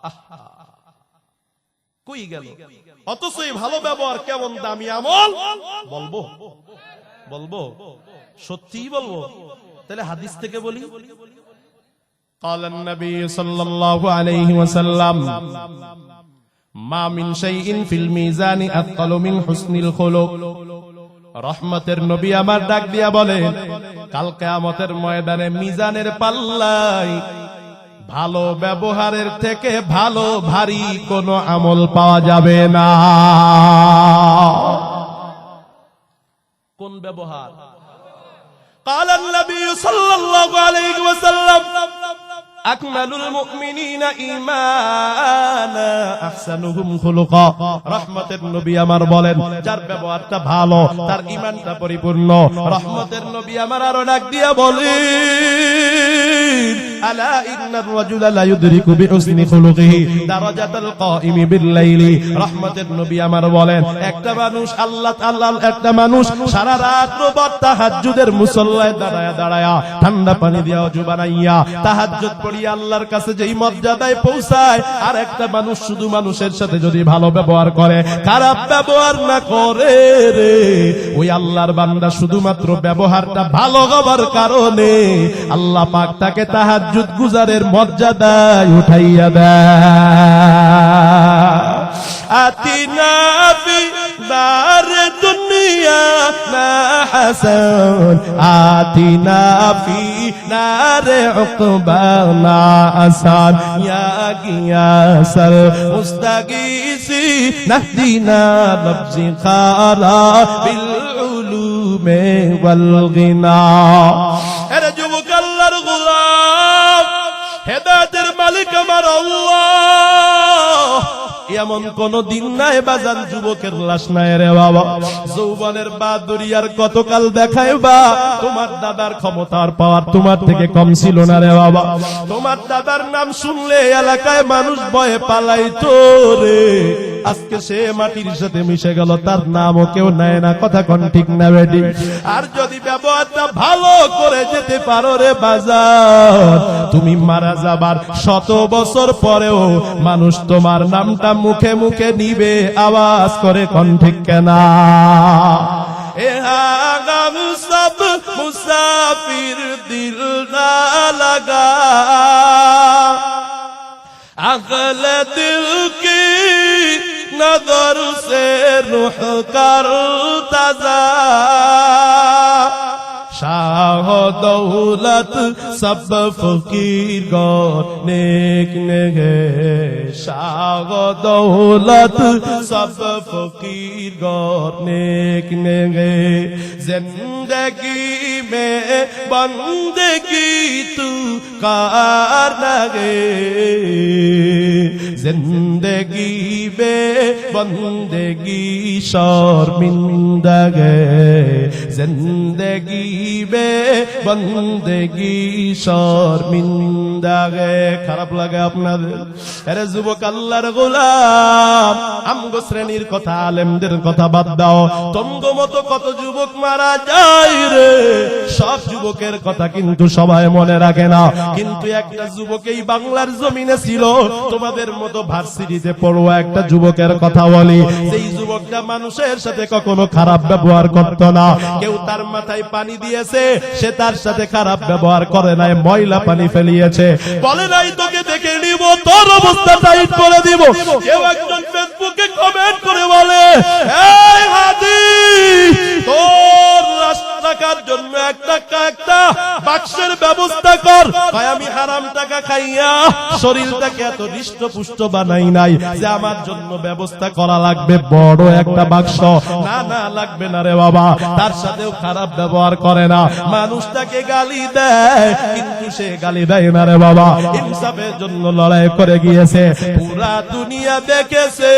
আহা, কই গেল? অথচ এই ভালো ব্যবহার কেমন দামি আমল, বলবো বলবো সত্যিই বলবো। তাহলে হাদিস থেকে বলি। قال النبي صلى الله عليه وسلم ما من شيء في الميزان أثقل من حسن الخلق। রহমতের নবী আমার ডাক দিয়া বলে, কাল কিয়ামতের ময়দানে মিজানের পাল্লায় ভালো ব্যবহারের থেকে ভালো ভারী কোনো আমল পাওয়া যাবে না। কোন ব্যবহার? قال النبي صلى الله عليه وسلم أكمل المؤمنين إيمانا أحسنهم خلقا। রহমতের নবী আমার বলেন, যার ব্যবহারটা ভালো তার ঈমানটা পরিপূর্ণ। রহমতের নবী আমার আরো ডাক দিয়া বলেন, আলা ইন্নার রাজুলা লা ইউদরিকু বিহুসনি খুলুকিহি দারাজাতাল কাইমি বিল-লাইলি। রহমতের নবী আমার বলেন, একটা মানুষ আল্লাহ তাআলা, একটা মানুষ সারা রাত তাহাজ্জুদের মুসল্লায় দাঁড়ায়া দাঁড়ায়া ঠান্ডা পানি দিয়া ওযু বানাইয়া তাহাজ্জুদ পড়িয়া আল্লাহর কাছে যেই মর্যাদায় পৌঁছায়, আর একটা মানুষ শুধু মানুষের সাথে যদি ভালো ব্যবহার করে, খারাপ ব্যবহার না করে রে, ওই আল্লাহর বান্দা শুধুমাত্র ব্যবহারটা ভালো হবার কারণে আল্লাহ পাক তাকে তাহাজ্জুদ গুজারের মর্যাদায় উঠাইয়া দেয়। আতিনা ফি দার দুনিয়া না হাসান, আতিনা ফি নার উকবানা আসান, ইয়া গিয়াসাল মুস্তাগীসি নাহদিনা লফজি খারা বিল উলুমে ওয়াল গিনা। আরে যুবক আল্লাহর গোলাম, হেদায়েতের মালিক আমার আল্লাহ, এমন কোন দিন নাই বাজান যুবকের লাশ নাই রে বাবা। যৌবনের বাদুরিয়ার কতকাল দেখাইবা, তোমার দাদার ক্ষমতার পাওয়ার তোমার থেকে কম ছিল না রে বাবা। তোমার দাদার নাম শুনলে এলাকায় মানুষ ভয়ে পালাইতো রে, আজকে সে মাটির সাথে মিশে গেল, তার নামও কেউ নেয় না। কথা কোন ঠিক না বেটি? আর যদি ব্যবহারটা ভালো করে যেতে পারো রে বাজার, তুমি মারা যাবার 100 বছর পরেও মানুষ তোমার নামটা মুখে মুখে নিবে, আওয়াজ করে কোন ঠিক কেনা? এ আগাম সব মুসাফির দিল না লাগা, अकल दिल की नजर से रूह कर ताजा, शाह दौलत सब फकीर को नेक नेगे, शाह दौलत सब फकीर को नेक नेगे। जिंदगी में बंदगी तू कर लगे, जिंदगी में बंदगी शर्मिंदगी, जिंदगी में बंदगी शर्मिंदगी। খারাপ লাগে আপনাদের? আরে যুবক আল্লাহর গোলাম, আমগো শ্রেণীর কথা, আলেমদের কথা বাদ দাও, তোমগো মতো কত যুবক মারা যায় রে। সব যুবকের কথা কিন্তু সবাই মনে রাখে না, কিন্তু একটা যুবক এই বাংলার জমিনে ছিল, তোমাদের মতো ভার্সিটিতে পড়ুয়া একটা যুবকের কথা বলি। সেই যুবকটা মানুষের সাথে কখনো খারাপ ব্যবহার করত না। কেউ তার মাথায় পানি দিয়েছে, সে তার সাথে খারাপ ব্যবহার করে নাই, ময়লা পানি ফেলিয়েছে, বলে নাই তোকে দেখে নিব, তোর অবস্থা টাইট করে দিব। কেউ একজন ফেসবুকে কমেন্ট করে বলে, এই হাদি, তোর রাস্তার জন্য একটা বাক্সের ব্যবস্থা কর। আমি হারাম টাকা খাইয়া শরীরটাকে এত হৃষ্টপুষ্ট বানাই নাই যে আমার জন্য ব্যবস্থা করা লাগবে বড় একটা বাক্স। না না, লাগবে না রে বাবা। তার সাথেও খারাপ ব্যবহার করে না, মানুষটাকে গালি দেয়, কিন্তু সে গালি দেয় না রে বাবা, ইনসাফের জন্য লড়াই করে গিয়েছে। পুরা দুনিয়া দেখেছে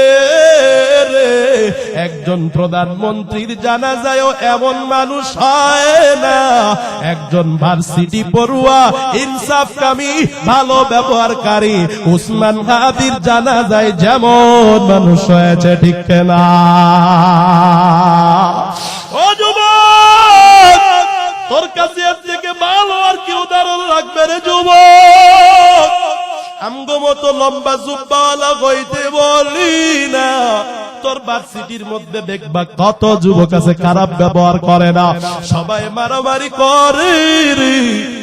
রে, একজন প্রধানমন্ত্রীর জানাজায়ও এমন মানুষ হয় না, একজন ভার্সিটি পড়ুয়া ইনসাফ কামী ভালো ব্যবহারকারী উসমান হাদির জানাজায় যেমন মানুষ হয়েছে, ঠিক না? ও যুবক, তোর কাছে এর থেকে ভালো আর কি উদাহরণ লাগবে রে যুবক? আমগো মতো লম্বা জুব্বাওয়ালা হইতে বলি না, তোর ভার্সিটির মধ্যে দেখবা কত যুবক আছে খারাপ ব্যবহার করে না, সবাই মারামারি করে রে,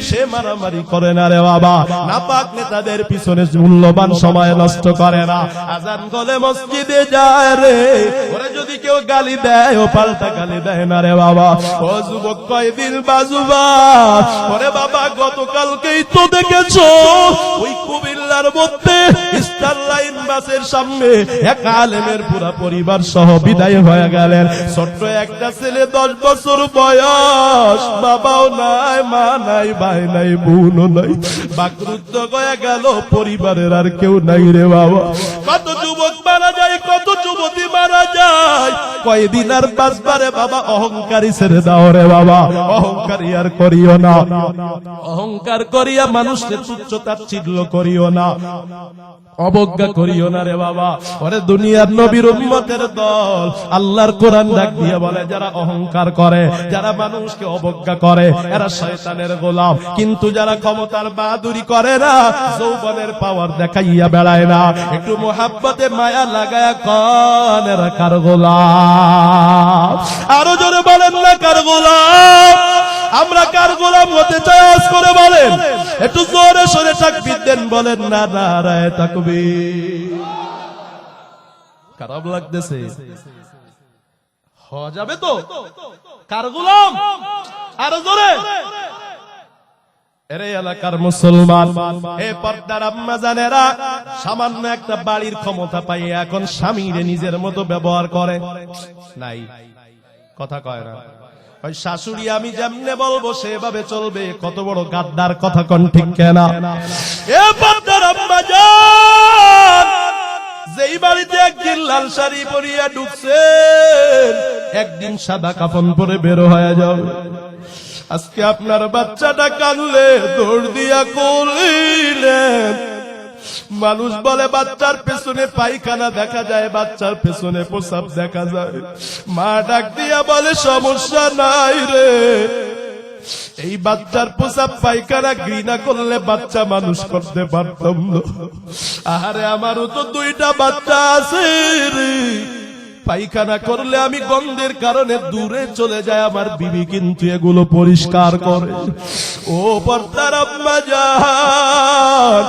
সে মারামারি করে না রে বাবা। নাপাক নেতাদের পিছনে মূল্যবান সময় নষ্ট করে না, আজান গলে মসজিদে যায় রে, ওরে যদি কেউ গালি দেয় ও পাল্টা গালি দেয় না রে বাবা। ও যুবক, কয় দিল বাজুবা, ওরে বাবা গতকালকেই তো দেখেছো ওই কুমিল্লার মধ্যে স্টার লাইন বাসের সামনে এক আলেমের পুরা পরিবার সহ বিদায় হয়ে গেলেন। ছোট্ট একটা ছেলে 10 বছর বয়স, বাবাও নাই, মা নাই, ভাই নাই, বোনও নাই, বাকরুদ্ধ হয়ে গেল, পরিবারের আর কেউ নাই রে বাবা। কত যুবক মারা যায়, কত যুবতী মারা যায়, কয়দিন আর বাঁচবারে বাবা, অহংকারী ছেড়ে দাও রে বাবা, অহংকারী আর করিও না, অহংকার করিয়া মানুষকে তুচ্ছ তাচ্ছিল্য করিও না, অবজ্ঞা করিও না রে বাবা। ওরে দুনিয়ার নবীর উম্মতের দল, আল্লাহর কোরআন ডাক দিয়ে বলে যারা অহংকার করে, যারা মানুষকে অবজ্ঞা করে, এরা শয়তানের গোলাম। কিন্তু যারা ক্ষমতার বাহাদুরি করে না, যৌবনের পাওয়ার দেখাইয়া বেড়ায় না, একটু মোহাব্বতে মায়া লাগায়া কন এরা কার গোলাম। আরো জোরে বলেন না কার গোলাম? আমরা কার গোলাম হতে চাই আওয়াজ করে বলেন, একটু জোরে সোরে তাকবীর দেন, বলেন না নারায়ে তাকবীর। খারাপ লাগতেছে? হওয়া যাবে তো কার গোলাম? আরো জোরে। এরে এলাকার মুসলমান, হে পর্দার আম্মা জানেরা, সামান্য একটা বাড়ির ক্ষমতা পাই এখন স্বামীরে নিজের মতো ব্যবহার করে নাই, কথা কয় না। ওই শাশুড়ি আমি যেমনে বলবো সেভাবে চলবে, কত বড় গাদ্দার কথা কোন ঠিক কেনা? এ পর্দার আম্মা জান, যেই বাড়িতে একদিন লাল শাড়ি পরিয়া ঢুকছেন, একদিন সাদা কাফন পরে বের হয়ে যাবে। আজকে আপনার বাচ্চাটা কানলে দৌড় দিয়া করিলেন, মানুষ বলে বাচ্চার পেছনে পায়খানা দেখা যায়, বাচ্চার পেছনে প্রসাব দেখা যায়, মা ডাক দিয়া বলে সমস্যা নাই রে, এই বাচ্চার প্রসাব পায়খানা ঘৃণা করলে বাচ্চা মানুষ করতে পারতাম না। আরে আমারও তো দুইটা বাচ্চা আছে রে, পায়খানা করলে আমি গন্ধের কারণে দূরে চলে যায়, আমার বিবি কিন্তু এগুলো পরিষ্কার করে। ও পর্দার আম্মা জান,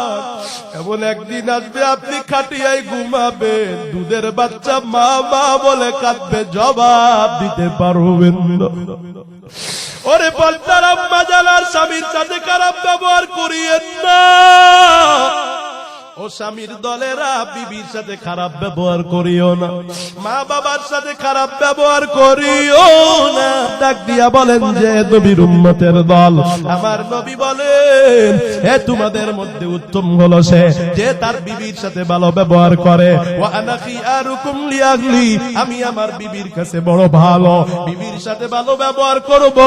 এমন একদিন আসবে আপনি খাটিয়ায় ঘুমাবেন, দুধের বাচ্চা মা মা বলে কাঁদবে, জবাব দিতে পারবেন না। ওরে পর্দার আম্মা জান, আর স্বামীর সাথে খারাপ ব্যবহার করিয়েন না। ও স্বামীর দলেরা, বিবির সাথে খারাপ ব্যবহার করিও না, মা বাবার সাথে খারাপ ব্যবহার করিও না। ডাক দিয়া বলেন যে নবীর উম্মতের দল, আমার নবী বলেন এ তোমাদের মধ্যে উত্তম হলো সে যে তার বিবির সাথে ভালো ব্যবহার করে। ওয়া আনা খিয়ারুকুম লিআহলি, আমি আমার বিবির কাছে বড় ভালো, বিবির সাথে ভালো ব্যবহার করব,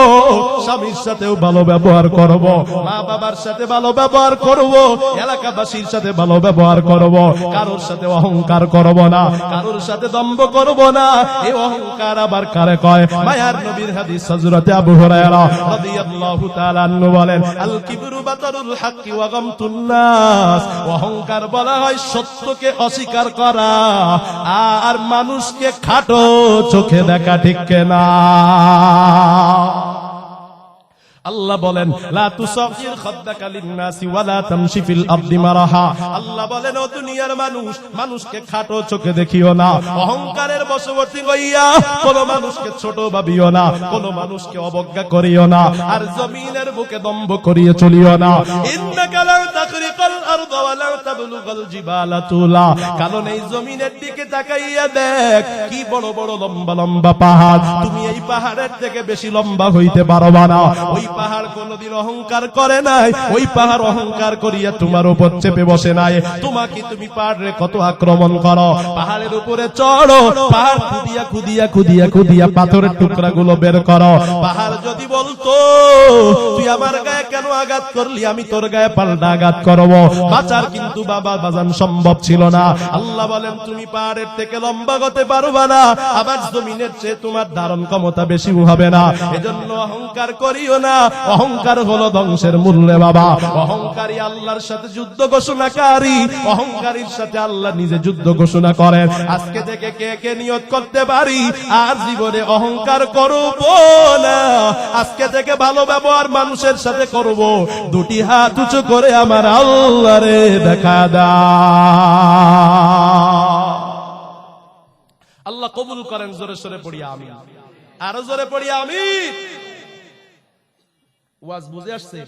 স্বামীর সাথেও ভালো ব্যবহার করব, মা বাবার সাথে ভালো ব্যবহার করব, এলাকাবাসীর সাথে ভালো ব্যবহার করব, কারোর সাথে অহংকার করব না, কারোর সাথে দম্ভ করব না। এই অহংকার আবার কারে কয়? মায়ার নবীর হাদিস হযরত আবু হুরায়রা রাদিয়াল্লাহু তাআলা আনহু বলেন, আল কিবরু বাতারুল হাক্কি ওয়া গামতুন নাস, অহংকার বলা হয় সত্যকে অস্বীকার করা আর মানুষকে খাটো চোখে দেখা, ঠিক কিনা? আল্লাহ বলেন লা তুসাগির খাদ্দাকা লিন-নাসি ওয়া লা তামশি ফিল আরদি মারাহা। আল্লাহ বলেন ও দুনিয়ার মানুষ, মানুষকে খাটো চোখে দেখিও না, অহংকারের বশবর্তী হইয়া কোন মানুষকে ছোট ভাবিও না, কোন মানুষকে অবজ্ঞা করিও না, আর জমিনের বুকে দম্ভ করিয়ে চলিও না। ইন্নাকা লা তাখরিকাল আরদা ওয়া লা তাবলুগাল জিবালা তুলা, কারণ এই জমিনের দিকে তাকাইয়া দেখ কি বড় বড় লম্বা লম্বা পাহাড়, তুমি এই পাহাড়ের থেকে বেশি লম্বা হইতে পারবা না। ওই পাহাড় কোনদিন অহংকার করে নাই, ওই পাহাড় অহংকার করিয়া তোমার উপর চেপে বসে নাই। তোমাকে তুমি পাহাড়ে কত আক্রমণ করো, পাহাড়ের উপরে চড়ো, পাহাড় খুদিয়া খুদিয়া খুদিয়া খুদিয়া পাথরের টুকরাগুলো বের করো। পাহাড় যদি বলতো তুই আমার গায়ে কেন আঘাত করলি, আমি তোর গায়ে পাল্টা আঘাত করব, বাঁচার কিন্তু বাবা বাজান সম্ভব ছিল না। আল্লাহ বলেন তুমি পাহাড়ের থেকে লম্বা হতে পারবা না, আবার জমিনের চেয়ে তোমার ধারণ ক্ষমতা বেশি হবে না। এজন্য অহংকার করিও না, অহংকার হলো ধ্বংসের মূল্য বাবা। অহংকারী আল্লাহর সাথে যুদ্ধ ঘোষণাকারী, অহংকারীর সাথে আল্লাহ নিজে যুদ্ধ ঘোষণা করেন। আজকে থেকে কে কে নিয়ত করতে পারি আর জীবনে অহংকার করব না, আজকে থেকে ভালো ব্যবহার মানুষের সাথে করব, দুটি হাত উঁচু করে আমার আল্লাহরে দেখা দাও। আল্লাহ কবুল করেন। জোরে সরে পড়ি আমিন, আরো জোরে পড়ি আমিন। ওয়াজ বুঝে আসছে?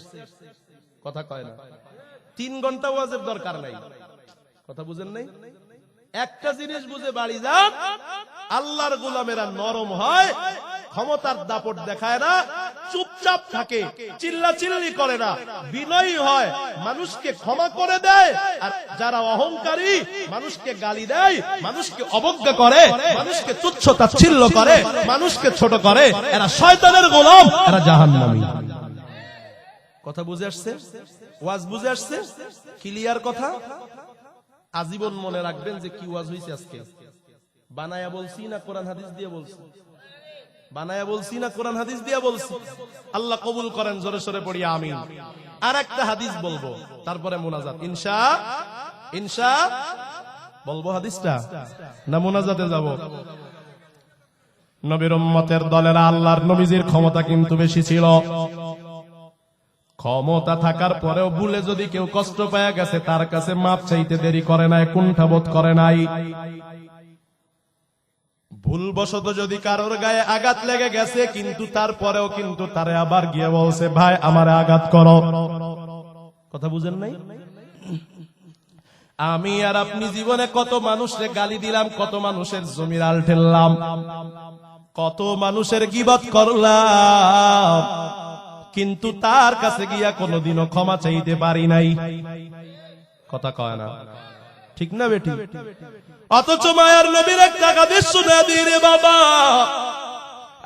কথা কয় না। 3 ঘন্টা ওয়াজের দরকার নাই, কথা বুঝেন নাই? একটা জিনিস বুঝে বাড়ি যান, আল্লাহর গোলামেরা নরম হয়, ক্ষমতার দাপট দেখায় না, চুপচাপ থাকে, চিল্লাচিল্লি করে না, বিনয়ী হয়, মানুষকে ক্ষমা করে দেয়। আর যারা অহংকারী, মানুষকে গালি দেয়, মানুষকে অবজ্ঞা করে, মানুষকে তুচ্ছ তাচ্ছিল্য করে, মানুষকে ছোট করে, এরা শয়তানের গোলাম, এরা জাহান্নামী। কথা বুঝে আসছে? ওয়াজ বুঝে আসছে? ক্লিয়ার কথা? আজীবন মনে রাখবেন যে কি ওয়াজ হইছে আজকে। বানায়া বলছি না কোরআন হাদিস দিয়ে বলছি? বানায়া বলছি না কোরআন হাদিস দিয়ে বলছি? আল্লাহ কবুল করেন, জোরে সোরে পড়ি আমিন। আর একটা হাদিস বলবো, তারপরে মুনাজাত। ইনশা বলবো হাদিসটা না মুনাজাতে যাব? নবীর উম্মতের দলেরা আল্লাহর নবীজির ক্ষমতা কিন্তু বেশি ছিল। ক্ষমতা থাকার পরেও ভুলে যদি কেউ কষ্ট পায় গেছে, তার কাছে মাপ চাইতে দেরি করে নাই, কুণ্ঠাবোধ করে নাই। ভুলবশত যদি কারোর গায়ে আঘাত লেগে গেছে, কিন্তু তারপরেও কিন্তু তারে আবার গিয়ে বলছে, ভাই আমারে আঘাত করো। কথা বুঝেন নাই? আমি আর আপনি জীবনে কত মানুষকে গালি দিলাম, কত মানুষের জমির আল ঠেললাম, কত মানুষের গীবত করলাম, কিন্তু তার কাছে গিয়া কোনোদিনও ক্ষমা চাইতে পারি নাই। কথা কয় না, ঠিক না বেটি? অথচ মায়ার নবীর একটা হাদিস শুনে দিই রে বাবা।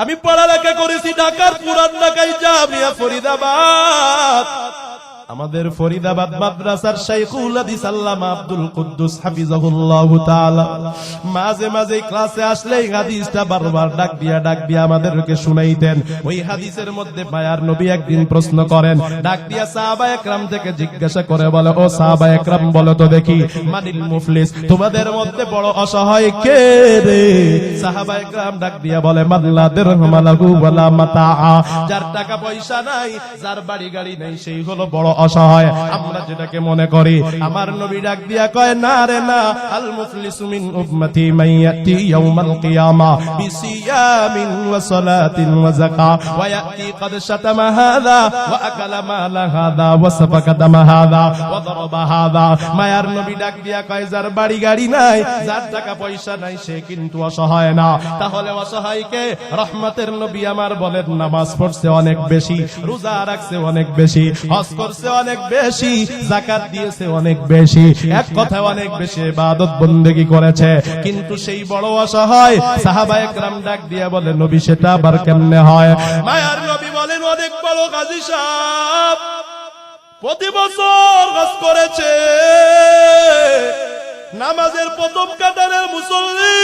আমি পড়ালেখা করেছি ঢাকার পুরান ঢাকায় জামিয়া ফরিদাবাদ। আমাদের ফরিদাবাদ মাদ্রাসার শাইখুল হাদিস আল্লামা আব্দুল কুদ্দুস হাফিজাহুল্লাহু তাআলা মাঝে মাঝে ক্লাসে আসলে এই হাদিসটা বারবার ডাক দিয়া আমাদেরকে শুনাইতেন। ওই হাদিসের মধ্যে মায়ার নবী একদিন প্রশ্ন করেন, ডাক দিয়া সাহাবায়ে কেরাম থেকে জিজ্ঞাসা করে বলে, ও সাহাবায়ে কেরাম বলো তো দেখি, মানিল মুফলিস, তোমাদের মধ্যে বড় অসহায় কে রে? সাহাবায়ে কেরাম ডাক দিয়া বলে, মাল্লা দিরহাম লাহু ওয়ালা মাতাআ, যার টাকা পয়সা নাই, যার বাড়ি গাড়ি নাই, সেই হলো বড় অসহায়। আমরা যেটাকে মনে করি। আমার নবী ডাক দিয়া কয়, না রে না, আল মুফলিসু মিন উম্মতি মাইয়াতি ইয়াউমাল কিয়ামা বিসিয়ামিন ওয়া সালাতিন ওয়া যাকাত ওয়া ইয়াতি ক্বাদ শাতামা হাযা ওয়া আকালা মালা হাযা ওয়া সাফাকা দামা হাযা ওয়া দারাবা হাযা। মায়ার নবী ডাক দিয়া কয়, যার বাড়ি গাড়ি নাই, যার টাকা পয়সা নাই, সে কিন্তু অসহায় না। তাহলে অসহায়কে রহমতের নবী আমার বলেন, নামাজ পড়ছে অনেক বেশি, রোজা রাখছে অনেক বেশি, হজ করছে অনেক বেশি, যাকাত দিয়েছে অনেক বেশি, এক কথায় অনেক বেশি ইবাদত বন্দেগী করেছে, কিন্তু সেই বড় অসহায়। সাহাবায়ে কেরাম ডাক দিয়ে বলে, নবী সেটা আবার কেমনে হয়? মায়ার নবী বলেন, অনেক বড় গাজী সাহেব প্রতি বছর হজ করেছে, নামাজের প্রথম কাতারের মুসল্লি,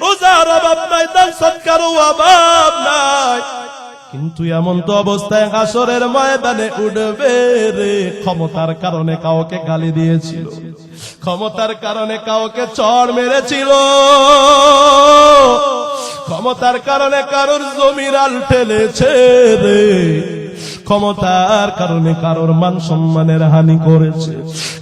রোজার অভাব নাই, দান সদকারও অভাব নাই, কিন্তু এমন তো অবস্থায় হাসরের ময়দানে উঠবে রে, ক্ষমতার কারণে কাউকে গালি দিয়েছিল, ক্ষমতার কারণে কাউকে চড় মেরেছিল, ক্ষমতার কারণে কারোর জমির আল ঠেলেছে রে, ক্ষমতার কারণে কারোর মান সম্মানের হানি করেছে।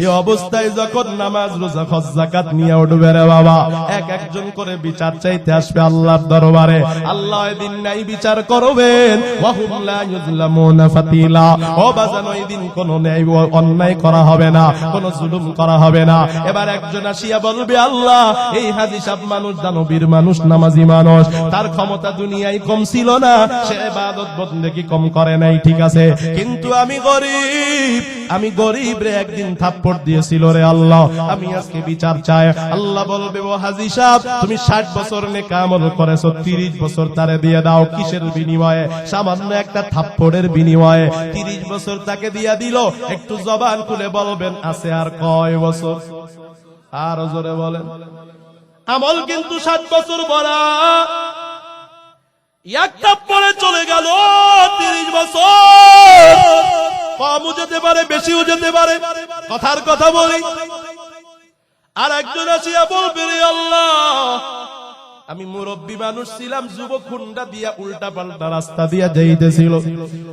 এই অবস্থায় যখন নামাজ রোজা হজ যাকাত নিয়ে উঠবে রে বাবা, এক একজন করে বিচার চাইতে আসবে আল্লাহর দরবারে। আল্লাহ এদিন নাই বিচার করবেন, ওয়া হুম লা ইউযলামুনা ফাতিলা, ও বাজান ওই দিন কোনো ন্যায় অন্যায় করা হবে না, কোনো জুলুম করা হবে না। এবার একজন আসিয়া বলবে, আল্লাহ এই হাজী সাহেব মানুষ, দানবীর মানুষ, নামাজি মানুষ, তার ক্ষমতা দুনিয়ায় কম ছিল না, সে ইবাদত বন্দেগী কম করে নাই, ঠিক আছে, কিন্তু আমি গরিব রে, একদিন থাপ্পড় দিয়েছিল রে আল্লাহ, আমি আজকে বিচার চাই। আল্লাহ বলবে, ও হাজী সাহেব তুমি 60 বছর নেক আমল করেছো, 30 বছর তারে দিয়ে দাও। কিসের বিনিময়ে? সামান্য একটা থাপ্পড়ের বিনিময়ে 30 বছর তাকে দিয়া দিল। একটু জবান খুলে বলবেন, আছে আর কয় বছর? আর জোরে বলেন। আমল কিন্তু 60 বছর ভরা, একটা পরে চলে গেল 30 বছর, কমও যেতে পারে, বেশিও যেতে পারে, কথার কথা বলি। আর একজন আসিয়া বলবে, রে আল্লাহ আমি মুরব্বী মানুষ ছিলাম, যুবক হুন্ডা দিয়া উল্টা পাল্টা রাস্তা দিয়া যাইতেছিল,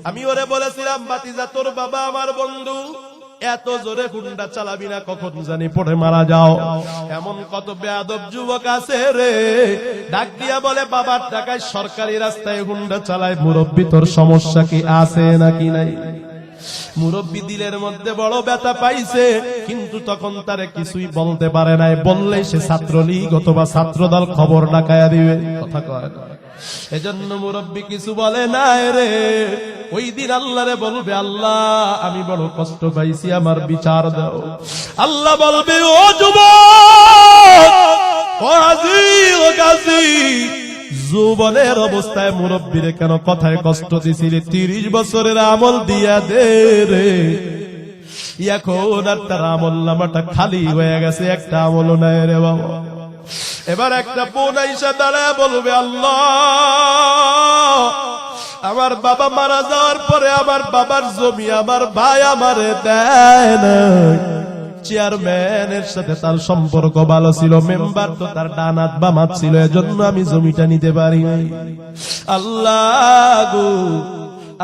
আমি ওরে বলেছিলাম, বাতিজা তোর বাবা আমার বন্ধু, এত জোরে হুন্ডা চালাবি না, কখন জানি পড়ে মারা যাও। এমন কত বেয়াদব যুবক আছে রে, ডাক দিয়া বলে, বাবার টাকায় সরকারি রাস্তায় হুন্ডা চালায়, মুরব্বী তোর সমস্যা কি আছে নাকি নাই? মুরব্বী দিলের মধ্যে বড় ব্যথা পাইছে, কিন্তু তখন তারে কিছুই বলতে পারে নাই, বললেই সে ছাত্রলীগ অথবা ছাত্রদল খবর ডাকায়া দিবে। কথা কয় এজন্য মুরব্বী কিছু বলে না রে, ওই দিন আল্লাহরে বলবে, আল্লাহ আমি বড় কষ্ট পাইছি, আমার বিচার দাও। আল্লাহ বলবে, ও যুবক, ও হাজী, ও গাজী, যৌবনের অবস্থায় মুরব্বীরে কেন কথায় কষ্ট দিছিলি? 30 বছরের আমল দিয়া দে রে। এখন আর তার আমল নামাটা খালি হয়ে গেছে, একটা আমলও নাই রে বাবা। এবার একটা বোন আইসা দাঁড়ায় বলবে, আল্লাহ আমার বাবা মারা যাওয়ার পরে আমার বাবার জমি আমার ভাই আমারে দেয় না। চেয়ারম্যানের সাথে তার সম্পর্ক ভালো ছিল, মেম্বার তো তার ডান হাত বাম হাত ছিল, এজন্য আমি জমিটা নিতে পারি নাই। আল্লাহ গো,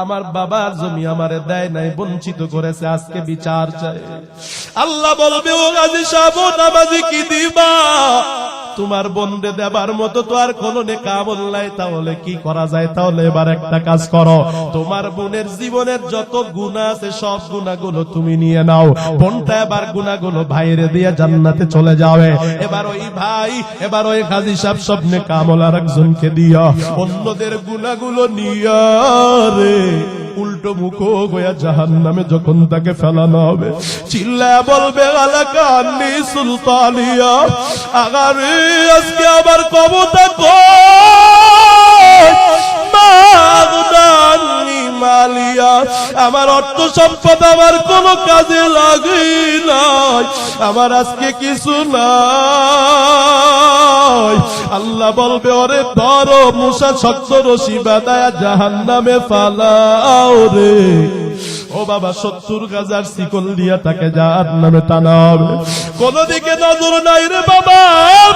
আমার বাবার জমি আমারে দেয় নাই, বঞ্চিত করেছে, আজকে বিচার চাই। আল্লাহ বলবে, ও গাজী সাহেব, নামাজি কি দিবা? তোমার বন্ধে দেবার মতো তো আর কোন নেক আমল নাই, তাহলে কি করা যায়? তাহলে এবার একটা কাজ করো, তোমার বোনের জীবনের যত গুনাহ আছে সব গুনাহগুলো তুমি নিয়ে নাও, বোনটা এবার গুনাহগুলো ভাইরে দিয়ে জান্নাতে চলে যাবে। এবার ওই ভাই, এবার ওই গাজী সাহেব সব নেক আমল আরেকজনকে দিয়া অন্যদের গুনাহগুলো নিয়া রে উল্টো মুখ হইয়া জাহান্নামে যখন তাকে ফেলানো হবে, চিল্লায়া বলবে, আলাকান্নি সুলতানিয়া, আগারে আজকে আবার ক্ষমতা কই, মাগদানি মালিয়া, আমার অর্থ সম্পদ আমার কোনো কাজে লাগে নাই, আমার আজকে কিছু নাই। আল্লাহ বলবে, ওরে ধরো, মুসা শক্ত রশি বাঁধায়া জাহান্নামে ফালাও রে। ও বাবা, 70 গাজার শিকল দিয়া তাকে জাহান্নামে টানা হবে। কোন দিকে নজর নাই রে বাবা,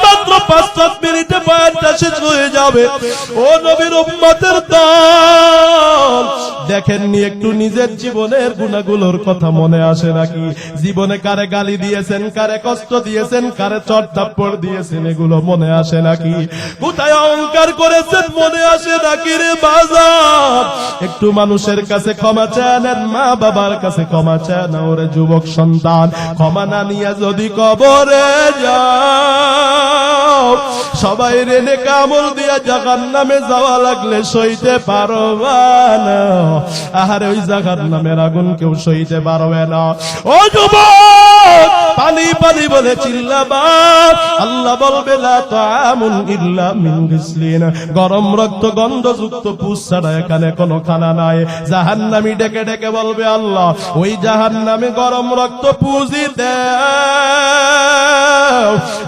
মাত্র 5-7 মিনিটে বয়ানটা শেষ হয়ে যাবে। ও নবীর উম্মতের দল, দেখেননি একটু নিজের জীবনের গুনাহগুলোর কথা মনে আসে নাকি? জীবনে কারে গালি দিয়েছেন, কারে কষ্ট দিয়েছেন, কারে চড় থাপ্পড় দিয়েছেন, এগুলো মনে আসে নাকি? কোথায় অহংকার করেছেন মনে আসে নাকি রে বাজার? একটু মানুষের কাছে ক্ষমা চান, মা বাবার কাছে ক্ষমা চান। ওরে যুবক সন্তান, ক্ষমা না নিয়ে যদি কবরে যাও, সবাই রেনে কামল দিয়া জাহান্নামে যাওয়া লাগলে সইতে পারবা না। আহারে ওই জাহান্নামের আগুন কেউ সইতে পারবে না। ও যুবক, পানি পানি বলে চিল্লাবা। আল্লাহ বলবে, লা তাআমুন ইল্লা মিন গিসলিন, গরম রক্ত গন্ধযুক্ত পুষ ছাড়া এখানে কোনো খানা নাই। জাহান্নামী ডেকে ডেকে বলবে, আল্লাহ ওই জাহান্নামে গরম রক্ত পুজি দাও।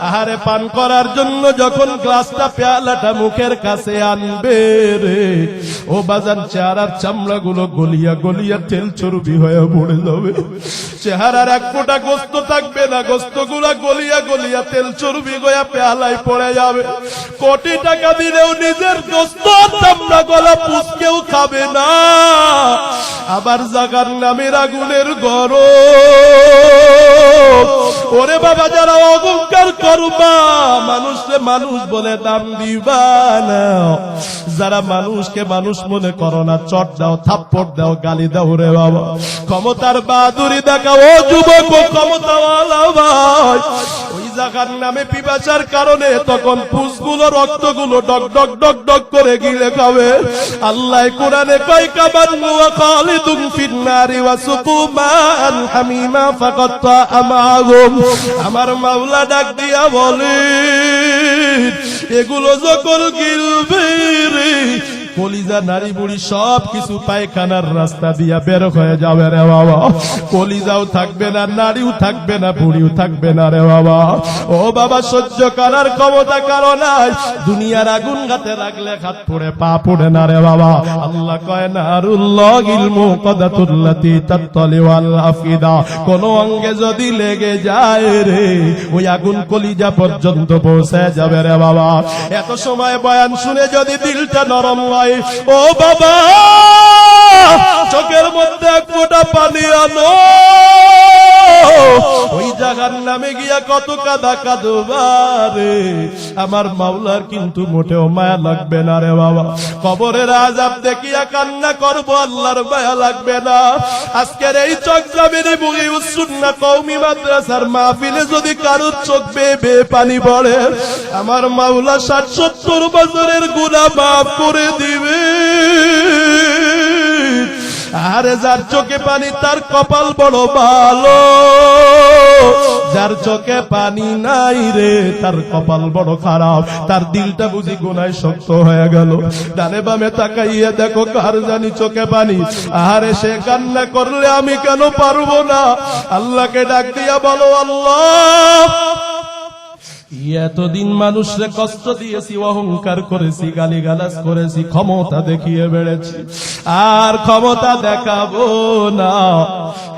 আহারে পান করার জন্য যখন গ্লাসটা পেয়ালাটা মুখের কাছে আনবে রে, ও বাজান চেহারার চামড়া গুলো গলিয়া গলিয়া তেল চর্বি হয়ে পড়ে যাবে। চেহারার এক ফোঁটা গোস্ত থাকবে না, গোস্ত গুলা গলিয়া গলিয়া তেল চর্বি গয়া পেয়ালায় পড়ে যাবে। কোটি টাকা দিলেও নিজের গোস্ত চামড়া গলা পুষ কেউ খাবে না। আবার জাহান্নামের আগুনের গরম। ওরে বাবা, যারা অহংকার করবা, মানুষকে মানুষ বলে দাম দিবা না, যারা মানুষকে মানুষ মনে করো না, চট দাও, থাপ্পড় দাও, গালি দাও রে বাবা, ক্ষমতার বাহাদুরি দেখাও। ও যুবক, ও ক্ষমতাওয়ালা ভাই, ওই জাহান্নামে পিপাসার কারণে তখন পুষগুলো রক্তগুলো ডক ডক ডক ডক করে গিলে খাবে। আল্লাহ কোরআনে কয়, কামান্নু ওয়া খালিদুন ফিন্নারি ওয়া সুকুমান হামিমা ফাকাত্তা আমাহুম। আমার মাওলা ডাক দিয়া বলে, এগুলো যখন গিলবে রে, কলিজা নারী বুড়ি সব কিছু পায়খানার রাস্তা দিয়া বের হয়ে যাবে রে বাবা। কলিজাও থাকবে না, নারীও থাকবে না, বুড়িও থাকবে না রে বাবা। ও বাবা, সহ্য করার ক্ষমতা কারো নাই। দুনিয়ার আগুন গাতে রাখলে হাত পড়ে পা পড়ে না রে বাবা। আল্লাহ কয়, নারুল্লাহিল মুকাদাতুল্লাতি তাত্তালি ওয়াল আফিদা, কোন অঙ্গে যদি লেগে যায় রে, ওই আগুন কলিজা পর্যন্ত পৌঁছে যাবে রে বাবা। এত সময় বয়ান শুনে যদি দিলটা নরম হয়, ও বাবা, চোখের মধ্যে এক ফোঁটা পানি আনো। ওই জাহান নামে গিয়া কত কাদা কাঁদবারে আমার মাওলার কিন্তু মোটেও মায়া লাগবে না রে বাবা। কবরের আযাব দেখিয়া কান্না করব, আল্লাহর মায়া লাগবে না। আজকের এই চকজামিনী বুগিউস সুন্নাহ কওমি মাদ্রাসার মাহফিলে যদি কারোর চোখ বেয়ে বেয়ে পানি পড়ে, আমার মাওলা 60-70 বছরের গুনাহ মাফ করে দিবে। আরে যার চোখে পানি তার কপাল বড় ভালো, যার চোখে পানি নাই রে তার কপাল বড় খারাপ, তার দিলটা বুঝি গুনায় শক্ত হয়ে গেল। ডানে বামে তাকাইয়া দেখো কার জানি চোখে পানি। আরে সে কান্না করলে আমি কেন পারবো না? আল্লাহকে ডাক দিয়া বলো, আল্লাহ এতদিন মানুষরে কষ্ট দিয়েছি, অহংকার করেছি, গালিগালাজ করেছি, ক্ষমতা দেখিয়ে বেড়েছি, আর ক্ষমতা দেখাবো না।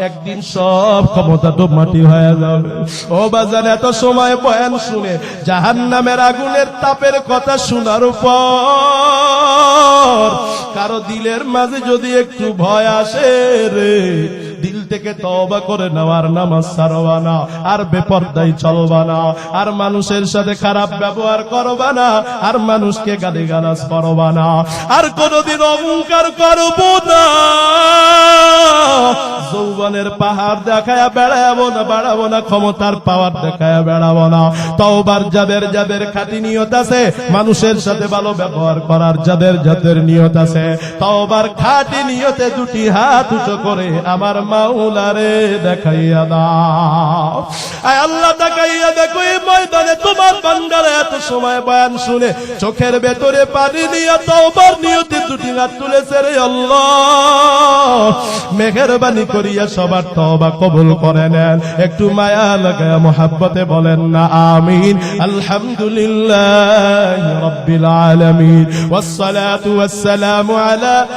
একদিন সব ক্ষমতা তো মাটি হয়ে যাবে। ও বাজার, এত সময় বয়ান শুনে জাহান্নামের আগুনের তাপের কথা শোনার পর কারো দিলের মাঝে যদি একটু ভয় আসে রে, দিল থেকে তওবা করে নেওয়ার নামাজ ছাড়বা না, আর বেপরদাই চলবা না, আর মানুষের সাথে খারাপ ব্যবহার করবা না, আর মানুষকে গালিগালাজ করবা না, আর কোনদিন অহংকার করবো না। যৌবনের পাহাড় দেখায়া বেড়াবো না, বাড়াবো না, ক্ষমতার পাওয়ার দেখায়া বেড়াবো না। তওবার যাদের যাদের খাঁটি নিয়ত আছে, মানুষের সাথে ভালো ব্যবহার করার যাদের যাদের নিয়ত আছে, তওবার খাঁটি নিয়তে দুটি হাত উঁচু করে আমার মাওলারে দেখাইয়া দাও। আয় আল্লাহ, দেখাইয়া দেখো এই ময়দানে তোমার বান্দারা এত সময় বয়ান শুনে চোখের ভেতরে পানি নিয়ে তওবার নিয়তে দুটি হাত তুলেছে রে আল্লাহ। মেহেরবানি করিয়া সবার তওবা কবুল করে নেন। একটু মায়া লাগায়া মোহাব্বতে বলেন না আমিন। আলহামদুলিল্লাহি রাব্বিল আলামিন, ওয়াসসালাতু ওয়াসসালামু আলা